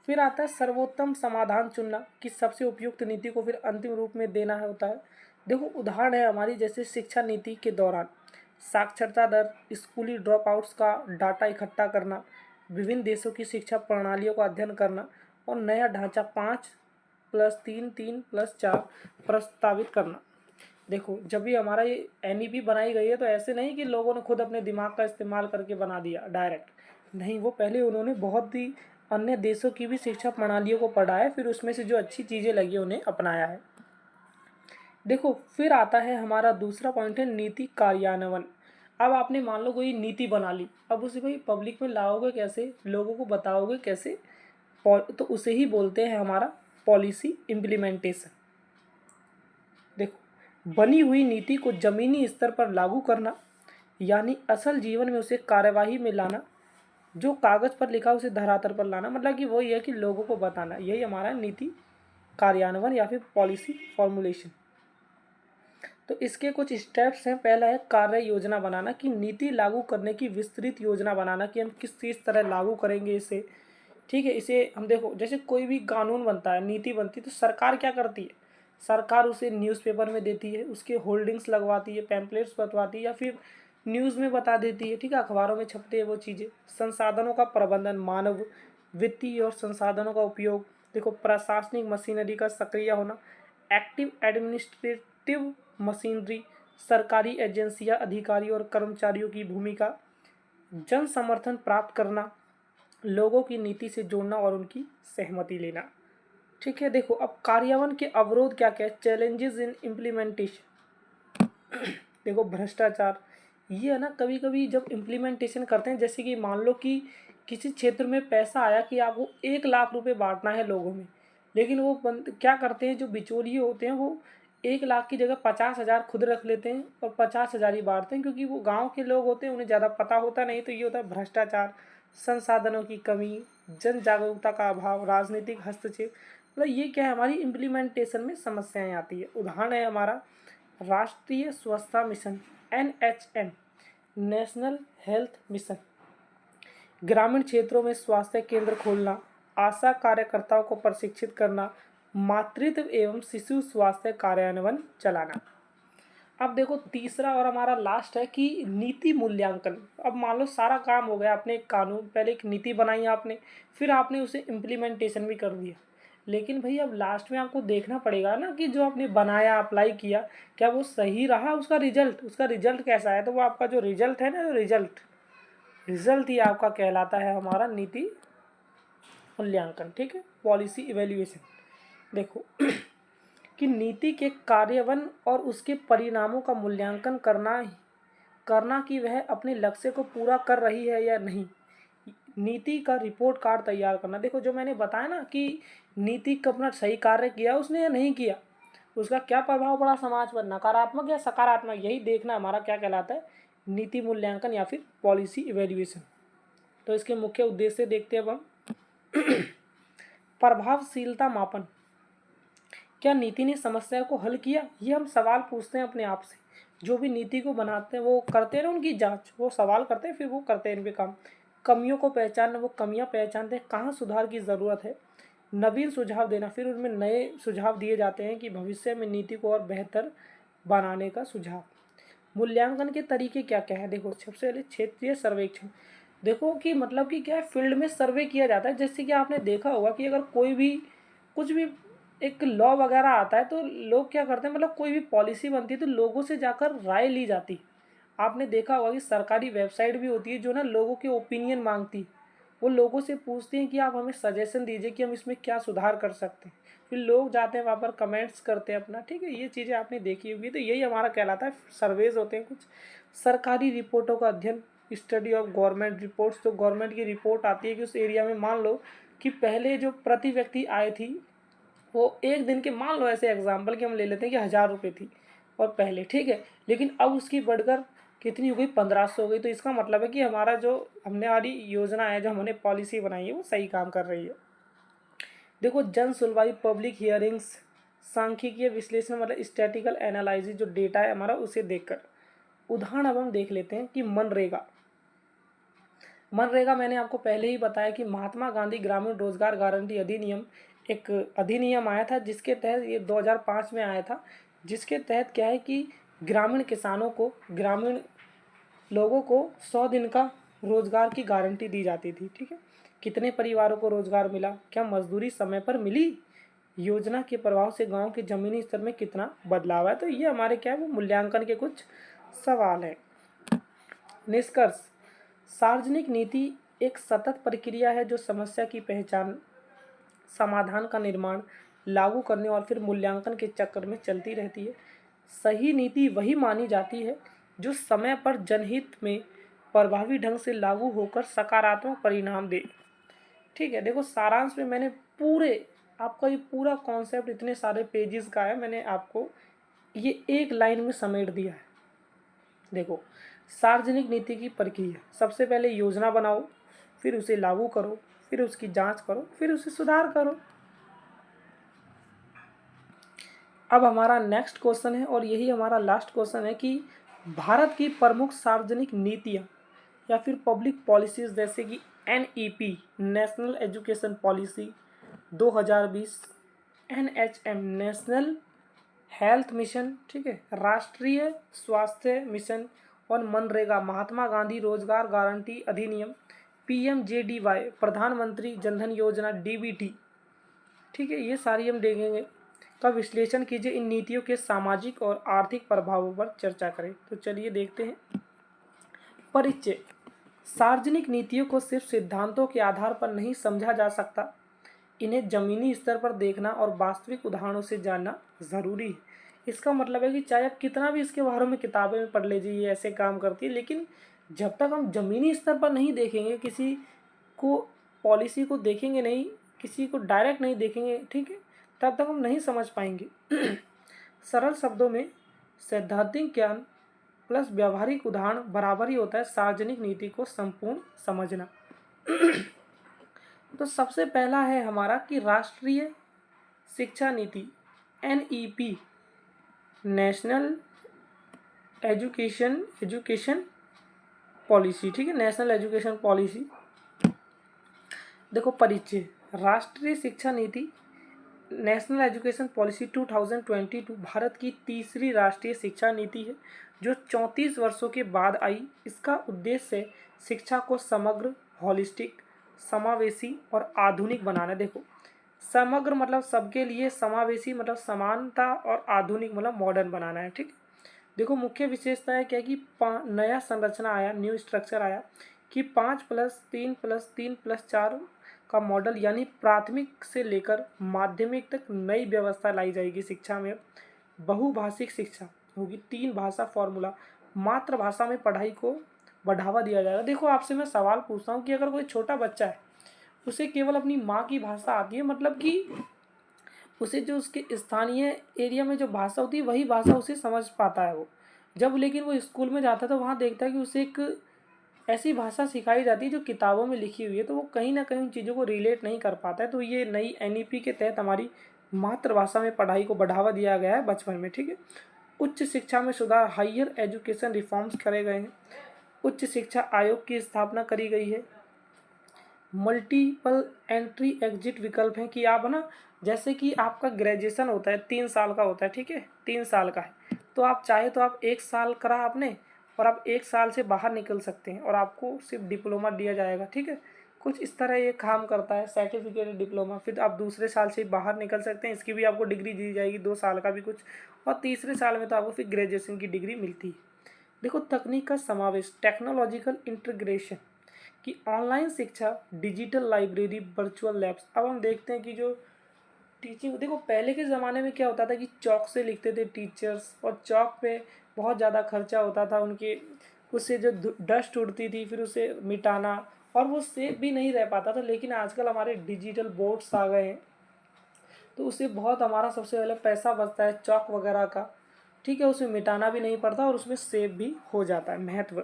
Speaker 1: फिर आता है सर्वोत्तम समाधान चुनना कि सबसे उपयुक्त नीति को फिर अंतिम रूप में देना है होता है। देखो उदाहरण है हमारी, जैसे शिक्षा नीति के दौरान साक्षरता दर, स्कूली ड्रॉप आउट्स का डाटा इकट्ठा करना, विभिन्न देशों की शिक्षा प्रणालियों का अध्ययन करना और नया ढांचा 5+3 3+4 प्रस्तावित करना। देखो जब भी हमारा ये एनईपी बनाई गई है तो ऐसे नहीं कि लोगों ने खुद अपने दिमाग का इस्तेमाल करके बना दिया डायरेक्ट, नहीं, वो पहले उन्होंने बहुत ही अन्य देशों की भी शिक्षा प्रणालियों को पढ़ा है, फिर उसमें से जो अच्छी चीज़ें लगी उन्हें अपनाया है। देखो फिर आता है हमारा दूसरा पॉइंट है नीति कार्यान्वयन। अब आपने मान लो कोई नीति बना ली, अब उसे भाई पब्लिक में लाओगे कैसे, लोगों को बताओगे कैसे, तो उसे ही बोलते हैं हमारा पॉलिसी इम्प्लीमेंटेशन। देखो बनी हुई नीति को जमीनी स्तर पर लागू करना, यानी असल जीवन में उसे कार्यवाही में लाना, जो कागज़ पर लिखा उसे धरातल पर लाना, मतलब कि वही है कि लोगों को बताना, यही हमारा नीति कार्यान्वयन या फिर पॉलिसी फॉर्मुलेशन। तो इसके कुछ स्टेप्स हैं। पहला है कार्य योजना बनाना, कि नीति लागू करने की विस्तृत योजना बनाना कि हम किस तरह लागू करेंगे इसे। ठीक है, इसे हम देखो जैसे कोई भी कानून बनता है, नीति बनती है, तो सरकार क्या करती है, सरकार उसे न्यूज़पेपर में देती है, उसके होल्डिंग्स लगवाती है, पैम्पलेट्स बतवाती है, या फिर न्यूज़ में बता देती है। ठीक है, अखबारों में छपते हैं वो चीज़ें। संसाधनों का प्रबंधन, मानव वित्तीय और संसाधनों का उपयोग। देखो प्रशासनिक मशीनरी का सक्रिय होना, एक्टिव एडमिनिस्ट्रेटिव मशीनरी, सरकारी एजेंसियां, अधिकारी और कर्मचारियों की भूमिका, जन समर्थन प्राप्त करना, लोगों की नीति से जोड़ना और उनकी सहमति लेना। ठीक है, देखो अब कार्यान्वयन के अवरोध क्या क्या है, चैलेंजेस इन इम्प्लीमेंटेशन। देखो भ्रष्टाचार, ये है ना, कभी कभी जब इम्प्लीमेंटेशन करते हैं, जैसे कि मान लो कि किसी क्षेत्र में पैसा आया कि आपको 1 लाख रुपए बांटना है लोगों में, लेकिन वो क्या करते हैं, जो बिचौलिए होते हैं वो 1 लाख की जगह 50,000 खुद रख लेते हैं और 50,000 ही बांटते हैं, क्योंकि वो गांव के लोग होते हैं, उन्हें ज़्यादा पता होता नहीं। तो ये होता है भ्रष्टाचार, संसाधनों की कमी, जन जागरूकता का अभाव, राजनीतिक हस्तक्षेप। मतलब ये क्या है, हमारी इम्प्लीमेंटेशन में समस्याएं आती है। उदाहरण है हमारा राष्ट्रीय स्वच्छता mission, NHM, national health mission, ग्रामीण क्षेत्रों में स्वास्थ्य केंद्र खोलना, आशा कार्यकर्ताओं को प्रशिक्षित करना, मातृत्व एवं शिशु स्वास्थ्य कार्यान्वयन चलाना। अब देखो तीसरा और हमारा लास्ट है कि नीति मूल्यांकन। अब मान लो सारा काम हो गया, आपने एक कानून, पहले एक नीति बनाई आपने, फिर आपने उसे इम्प्लीमेंटेशन भी कर दिया, लेकिन भाई अब लास्ट में आपको देखना पड़ेगा ना कि जो आपने बनाया, अप्लाई किया, क्या वो सही रहा, उसका रिजल्ट कैसा है। तो वो आपका जो रिजल्ट है ना, रिजल्ट ही आपका कहलाता है हमारा नीति मूल्यांकन। ठीक है, पॉलिसी इवेल्युएशन। देखो कि नीति के कार्यान्वयन और उसके परिणामों का मूल्यांकन करना कि वह अपने लक्ष्य को पूरा कर रही है या नहीं। नीति का रिपोर्ट कार्ड तैयार करना। देखो जो मैंने बताया ना कि नीति का अपना सही कार्य किया उसने या नहीं किया, उसका क्या प्रभाव पड़ा समाज पर, नकारात्मक या सकारात्मक, यही देखना हमारा क्या कहलाता है, नीति मूल्यांकन या फिर पॉलिसी इवेल्युएशन। तो इसके मुख्य उद्देश्य देखते हैं अब हम। प्रभावशीलता मापन, क्या नीति ने समस्या को हल किया, ये हम सवाल पूछते हैं अपने आप से। जो भी नीति को बनाते हैं वो करते हैं ना उनकी जांच, वो सवाल करते हैं फिर वो करते हैं इन पे काम। कमियों को पहचानना, वो कमियां पहचानते हैं कहाँ सुधार की ज़रूरत है। नवीन सुझाव देना, फिर उनमें नए सुझाव दिए जाते हैं कि भविष्य में नीति को और बेहतर बनाने का सुझाव। मूल्यांकन के तरीके क्या क्या है, देखो सबसे पहले क्षेत्रीय सर्वेक्षण। देखो कि मतलब कि क्या है, फील्ड में सर्वे किया जाता है। जैसे कि आपने देखा होगा कि अगर कोई भी कुछ भी एक लॉ वगैरह आता है तो लोग क्या करते हैं, मतलब कोई भी पॉलिसी बनती है तो लोगों से जाकर राय ली जाती है। आपने देखा होगा कि सरकारी वेबसाइट भी होती है जो ना लोगों के ओपिनियन मांगती है। वो लोगों से पूछते हैं कि आप हमें सजेशन दीजिए कि हम इसमें क्या सुधार कर सकते हैं, फिर लोग जाते हैं वहाँ पर कमेंट्स करते हैं अपना। ठीक है, ये चीज़ें आपने देखी होगी। तो यही हमारा कहलाता है सर्वेज होते हैं कुछ। सरकारी रिपोर्टों का अध्ययन, स्टडी ऑफ गवर्नमेंट रिपोर्ट्स। तो गवर्नमेंट की रिपोर्ट आती है कि उस एरिया में मान लो कि पहले जो प्रति व्यक्ति आय थी वो एक दिन के, मान लो ऐसे एग्जाम्पल कि हम ले लेते हैं कि 1,000 रुपये थी और पहले, ठीक है, लेकिन अब उसकी बढ़कर कितनी हो गई, 1,500 हो गई। तो इसका मतलब है कि हमारा जो हमने वाली योजना है, जो हमने पॉलिसी बनाई है, वो सही काम कर रही है। देखो जन सुनवाई, पब्लिक हियरिंग्स, सांख्यिकीय विश्लेषण, मतलब स्टैटिकल एनालिसिस, जो डेटा है हमारा उसे देखकर। उदाहरण अब हम देख लेते हैं कि मनरेगा मैंने आपको पहले ही बताया कि महात्मा गांधी ग्रामीण रोजगार गारंटी अधिनियम, एक अधिनियम आया था जिसके तहत, ये 2005 में आया था, जिसके तहत क्या है कि ग्रामीण किसानों को, ग्रामीण लोगों को 100 दिन का रोजगार की गारंटी दी जाती थी। ठीक है, कितने परिवारों को रोजगार मिला, क्या मजदूरी समय पर मिली, योजना के प्रभाव से गांव के जमीनी स्तर में कितना बदलाव है। तो ये हमारे क्या है, वो मूल्यांकन के कुछ सवाल है। निष्कर्ष, सार्वजनिक नीति एक सतत प्रक्रिया है जो समस्या की पहचान, समाधान का निर्माण, लागू करने और फिर मूल्यांकन के चक्र में चलती रहती है। सही नीति वही मानी जाती है जो समय पर जनहित में प्रभावी ढंग से लागू होकर सकारात्मक परिणाम दे। ठीक है, देखो सारांश में मैंने पूरे आपका ये पूरा कॉन्सेप्ट इतने सारे पेजेस का है, मैंने आपको ये एक लाइन में समेट दिया है। देखो, सार्वजनिक नीति की प्रक्रिया, सबसे पहले योजना बनाओ, फिर उसे लागू करो, फिर उसकी जांच करो, फिर उसे सुधार करो। अब हमारा नेक्स्ट क्वेश्चन है और यही हमारा लास्ट क्वेश्चन है कि भारत की प्रमुख सार्वजनिक नीतियाँ या फिर पब्लिक पॉलिसीज़ जैसे कि NEP national education policy 2020, NHM national health mission, ठीक है, राष्ट्रीय स्वास्थ्य मिशन और मनरेगा महात्मा गांधी रोजगार गारंटी अधिनियम, PMJDY प्रधानमंत्री जनधन योजना DBT, ठीक है, ये सारी हम देखेंगे। का विश्लेषण कीजिए, इन नीतियों के सामाजिक और आर्थिक प्रभावों पर चर्चा करें। तो चलिए देखते हैं। परिचय, सार्वजनिक नीतियों को सिर्फ सिद्धांतों के आधार पर नहीं समझा जा सकता, इन्हें जमीनी स्तर पर देखना और वास्तविक उदाहरणों से जानना ज़रूरी है। इसका मतलब है कि चाहे आप कितना भी इसके बारे में किताबें में पढ़ लीजिए, ये ऐसे काम करती है, लेकिन जब तक हम ज़मीनी स्तर पर नहीं देखेंगे, किसी को पॉलिसी को देखेंगे नहीं, किसी को डायरेक्ट नहीं देखेंगे, ठीक है, तब तक हम नहीं समझ पाएंगे। सरल शब्दों में सैद्धांतिक ज्ञान प्लस व्यावहारिक उदाहरण बराबर ही होता है सार्वजनिक नीति को संपूर्ण समझना। तो सबसे पहला है हमारा कि राष्ट्रीय शिक्षा नीति NEP नेशनल एजुकेशन पॉलिसी, ठीक है, नेशनल एजुकेशन पॉलिसी। देखो परिचय, राष्ट्रीय शिक्षा नीति नेशनल एजुकेशन पॉलिसी 2022 भारत की तीसरी राष्ट्रीय शिक्षा नीति है जो 34 वर्षों के बाद आई। इसका उद्देश्य शिक्षा को समग्र, हॉलिस्टिक, समावेशी और आधुनिक बनाना। देखो, समग्र मतलब सबके लिए, समावेशी मतलब समानता, और आधुनिक मतलब मॉडर्न बनाना है, ठीक है। देखो मुख्य विशेषता है क्या कि नया संरचना आया, न्यू स्ट्रक्चर आया कि 5+3+3+4 का मॉडल, यानी प्राथमिक से लेकर माध्यमिक तक नई व्यवस्था लाई जाएगी शिक्षा में। बहुभाषिक शिक्षा होगी, 3 भाषा फॉर्मूला, मातृभाषा में पढ़ाई को बढ़ावा दिया जाएगा। देखो आपसे मैं सवाल पूछता हूँ कि अगर कोई छोटा बच्चा है, उसे केवल अपनी माँ की भाषा आती है, मतलब कि उसे जो उसके स्थानीय एरिया में जो भाषा होती है वही भाषा उसे समझ पाता है वो। जब लेकिन वो स्कूल में जाता है तो वहाँ देखता है कि उसे एक ऐसी भाषा सिखाई जाती है जो किताबों में लिखी हुई है, तो वो कहीं ना कहीं उन चीज़ों को रिलेट नहीं कर पाता है। तो ये नई NEP के तहत हमारी मातृभाषा में पढ़ाई को बढ़ावा दिया गया है बचपन में, ठीक है। उच्च शिक्षा में सुधार, हायर एजुकेशन रिफॉर्म्स करे गए हैं। उच्च शिक्षा आयोग की स्थापना करी गई है। मल्टीपल एंट्री एग्जिट विकल्प हैं कि आप ना, जैसे कि आपका ग्रेजुएशन होता है 3 साल का होता है, ठीक है, 3 साल का है, तो आप चाहे तो आप 1 साल करा आपने और आप 1 साल से बाहर निकल सकते हैं और आपको सिर्फ डिप्लोमा दिया जाएगा, ठीक है। कुछ इस तरह ये काम करता है, सर्टिफिकेट डिप्लोमा। फिर आप दूसरे साल से बाहर निकल सकते हैं, इसकी भी आपको डिग्री दी जाएगी, 2 साल का भी कुछ, और तीसरे साल में तो आपको फिर ग्रेजुएशन की डिग्री मिलती है। देखो तकनीक का समावेश, टेक्नोलॉजिकल इंटीग्रेशन कि ऑनलाइन शिक्षा, डिजिटल लाइब्रेरी, वर्चुअल लैब्स। अब हम देखते हैं कि जो टीचिंग, देखो पहले के ज़माने में क्या होता था कि चौक से लिखते थे टीचर्स, और चौक पे बहुत ज़्यादा खर्चा होता था उनके, उससे जो डस्ट उड़ती थी फिर उसे मिटाना, और वो सेफ भी नहीं रह पाता था। लेकिन आजकल हमारे डिजिटल बोर्ड्स आ गए हैं, तो उससे बहुत हमारा सबसे पहले पैसा बचता है चौक वगैरह का, ठीक है, उसे मिटाना भी नहीं पड़ता और उसमें सेव भी हो जाता है। महत्व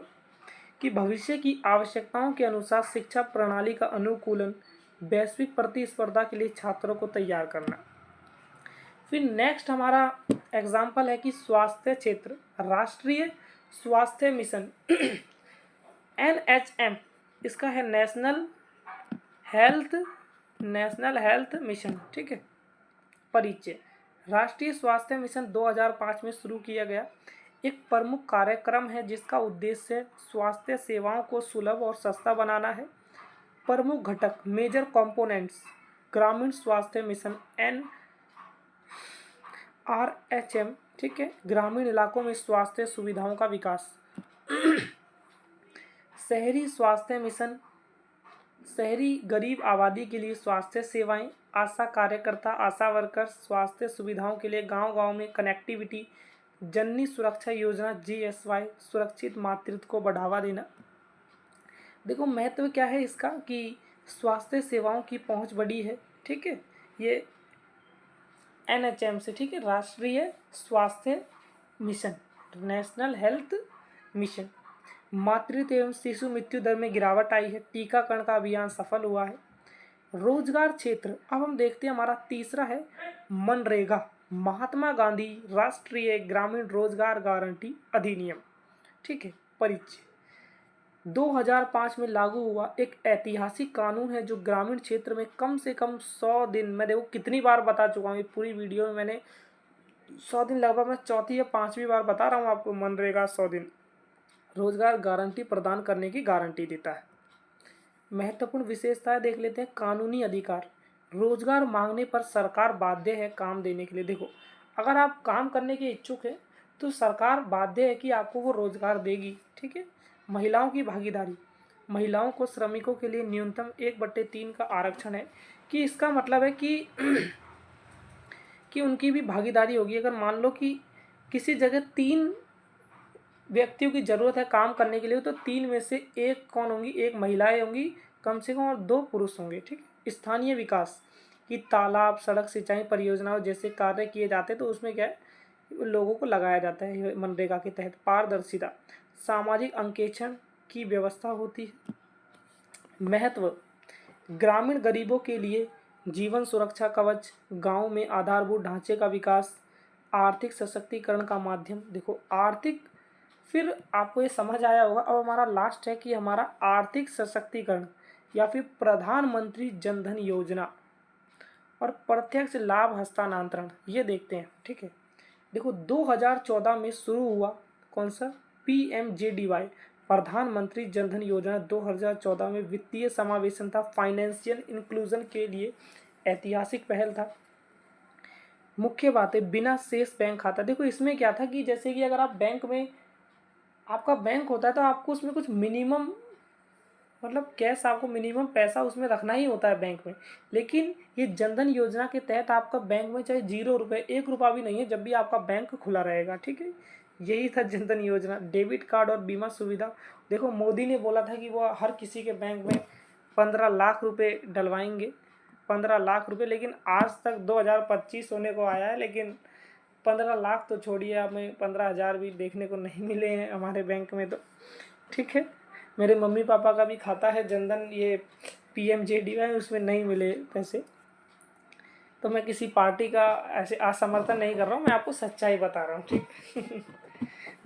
Speaker 1: कि भविष्य की आवश्यकताओं के अनुसार शिक्षा प्रणाली का अनुकूलन, वैश्विक प्रतिस्पर्धा के लिए छात्रों को तैयार करना। फिर नेक्स्ट हमारा एग्जाम्पल है कि स्वास्थ्य क्षेत्र, राष्ट्रीय स्वास्थ्य मिशन NHM, इसका है नेशनल हेल्थ मिशन, ठीक है। परिचय, राष्ट्रीय स्वास्थ्य मिशन 2005 में शुरू किया गया एक प्रमुख कार्यक्रम है जिसका उद्देश्य स्वास्थ्य सेवाओं को सुलभ और सस्ता बनाना है। प्रमुख घटक, मेजर कंपोनेंट्स, ग्रामीण स्वास्थ्य मिशन RHM, ठीक है, ग्रामीण इलाकों में स्वास्थ्य सुविधाओं का विकास। शहरी स्वास्थ्य मिशन, शहरी गरीब आबादी के लिए स्वास्थ्य सेवाएं, आशा कार्यकर्ता, आशा वर्कर्स, स्वास्थ्य सुविधाओं के लिए गांव-गांव में कनेक्टिविटी, जननी सुरक्षा योजना JSY, सुरक्षित मातृत्व को बढ़ावा देना। देखो महत्व क्या है इसका कि स्वास्थ्य सेवाओं की पहुंच बढ़ी है, ठीक है, ये NHM से, ठीक है, राष्ट्रीय स्वास्थ्य मिशन, नेशनल हेल्थ मिशन। मातृत्व एवं शिशु मृत्यु दर में गिरावट आई है, टीकाकरण का अभियान सफल हुआ है। रोजगार क्षेत्र, अब हम देखते हैं हमारा तीसरा है मनरेगा, महात्मा गांधी राष्ट्रीय ग्रामीण रोजगार गारंटी अधिनियम, ठीक है, परिचय 2005 में लागू हुआ एक ऐतिहासिक कानून है जो ग्रामीण क्षेत्र में कम से कम 100 दिन, मैं देखो कितनी बार बता चुका हूँ पूरी वीडियो में, मैंने 100 दिन लगभग मैं चौथी या पांचवी बार बता रहा हूँ आपको। मनरेगा 100 दिन रोजगार गारंटी प्रदान करने की गारंटी देता है। महत्वपूर्ण विशेषताएं देख लेते हैं। कानूनी अधिकार, रोजगार मांगने पर सरकार बाध्य है काम देने के लिए। देखो अगर आप काम करने के इच्छुक हैं तो सरकार बाध्य है कि आपको वो रोजगार देगी, ठीक है। महिलाओं की भागीदारी, महिलाओं को श्रमिकों के लिए न्यूनतम 1/3 का आरक्षण है, कि इसका मतलब है कि उनकी भी भागीदारी होगी। अगर मान लो कि किसी जगह 3 व्यक्तियों की ज़रूरत है काम करने के लिए, तो 3 में से 1 कौन होंगी, 1 महिलाएं होंगी कम से कम और 2 पुरुष होंगे, ठीक। स्थानीय विकास कि तालाब, सड़क, सिंचाई परियोजनाओं जैसे कार्य किए जाते हैं तो उसमें क्या है, लोगों को लगाया जाता है मनरेगा के तहत। पारदर्शिता, सामाजिक अंकेक्षण की व्यवस्था होती है। महत्व, ग्रामीण गरीबों के लिए जीवन सुरक्षा कवच, गांव में आधारभूत ढांचे का विकास, आर्थिक सशक्तिकरण का माध्यम। देखो आर्थिक, फिर आपको ये समझ आया होगा। अब हमारा लास्ट है कि हमारा आर्थिक सशक्तिकरण या फिर प्रधानमंत्री जनधन योजना और प्रत्यक्ष लाभ हस्तांतरण, ये देखते हैं, ठीक है। देखो 2014 में शुरू हुआ कौन सा, PMJDY, प्रधानमंत्री जनधन योजना 2014 में वित्तीय समावेशन था, फाइनेंशियल इंक्लूजन के लिए ऐतिहासिक पहल था। मुख्य बातें, बिना शेष बैंक खाता। देखो इसमें क्या था कि जैसे कि अगर आप बैंक में, आपका बैंक होता है तो आपको उसमें कुछ मिनिमम, मतलब कैश, आपको मिनिमम पैसा उसमें रखना ही होता है बैंक में। लेकिन ये जनधन योजना के तहत आपका बैंक में चाहे 0 रुपये, 1 रुपया भी नहीं है, जब भी आपका बैंक खुला रहेगा, ठीक है। यही था जनधन योजना। डेबिट कार्ड और बीमा सुविधा, देखो मोदी ने बोला था कि वो हर किसी के बैंक में 15 लाख रुपये डलवाएंगे, 15 लाख रुपये, लेकिन आज तक 2025 होने को आया है, लेकिन 15 लाख तो छोड़िए, हमें 15,000 भी देखने को नहीं मिले हैं हमारे बैंक में, तो ठीक है। मेरे मम्मी पापा का भी खाता है जनधन, ये PMJDY, उसमें नहीं मिले पैसे। तो मैं किसी पार्टी का ऐसे असमर्थन नहीं कर रहा हूँ, मैं आपको सच्चाई बता रहा हूँ, ठीक।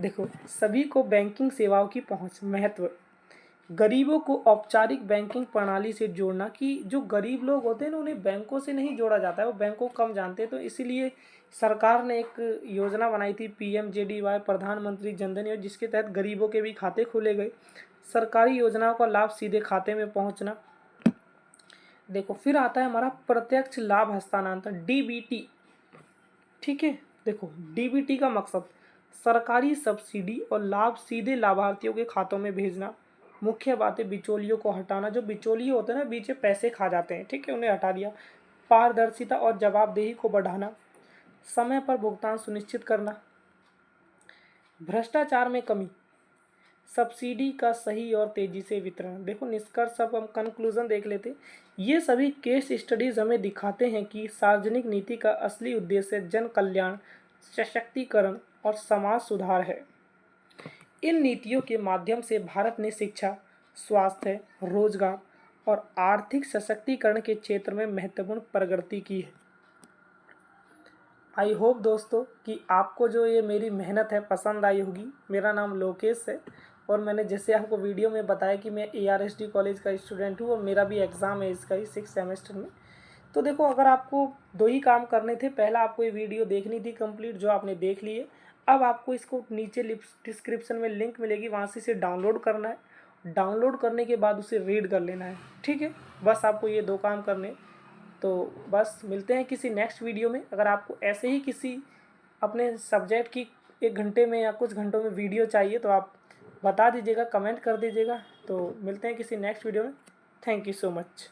Speaker 1: देखो सभी को बैंकिंग सेवाओं की पहुँच। महत्व, गरीबों को औपचारिक बैंकिंग प्रणाली से जोड़ना, कि जो गरीब लोग होते हैं ना उन्हें बैंकों से नहीं जोड़ा जाता है, वो बैंकों को कम जानते हैं, तो इसीलिए सरकार ने एक योजना बनाई थी PMJDY, प्रधानमंत्री जनधन योजना, जिसके तहत गरीबों के भी खाते खोले गए। सरकारी योजनाओं का लाभ सीधे खाते में पहुंचना। देखो फिर आता है हमारा प्रत्यक्ष लाभ हस्तांतरण, DBT, ठीक है। देखो DBT का मकसद सरकारी सब्सिडी और लाभ सीधे लाभार्थियों के खातों में भेजना। मुख्य बातें, बिचौलियों को हटाना, जो बिचौलिए होते हैं ना बीच में पैसे खा जाते हैं, ठीक है, उन्हें हटा दिया। पारदर्शिता और जवाबदेही को बढ़ाना, समय पर भुगतान सुनिश्चित करना। भ्रष्टाचार में कमी, सब्सिडी का सही और तेजी से वितरण। देखो निष्कर्ष, अब हम कंक्लूजन देख लेते। ये सभी केस स्टडीज हमें दिखाते हैं कि सार्वजनिक नीति का असली उद्देश्य जन कल्याण, सशक्तिकरण और समाज सुधार है। इन नीतियों के माध्यम से भारत ने शिक्षा, स्वास्थ्य, रोजगार और आर्थिक सशक्तिकरण के क्षेत्र में महत्वपूर्ण प्रगति की है। आई होप दोस्तों कि आपको जो ये मेरी मेहनत है पसंद आई होगी। मेरा नाम लोकेश है और मैंने जैसे आपको वीडियो में बताया कि मैं ARSD कॉलेज का स्टूडेंट हूँ और मेरा भी एग्ज़ाम है इसका ही 6th सेमेस्टर में। तो देखो अगर आपको 2 ही काम करने थे, पहला आपको ये वीडियो देखनी थी कंप्लीट, जो आपने देख ली है। अब आपको इसको नीचे डिस्क्रिप्शन में लिंक मिलेगी, वहाँ से इसे डाउनलोड करना है। डाउनलोड करने के बाद उसे रीड कर लेना है, ठीक है। बस आपको ये 2 काम करने। तो बस मिलते हैं किसी नेक्स्ट वीडियो में। अगर आपको ऐसे ही किसी अपने सब्जेक्ट की 1 घंटे में या कुछ घंटों में वीडियो चाहिए तो आप बता दीजिएगा, कमेंट कर दीजिएगा। तो मिलते हैं किसी नेक्स्ट वीडियो में। Thank you so much.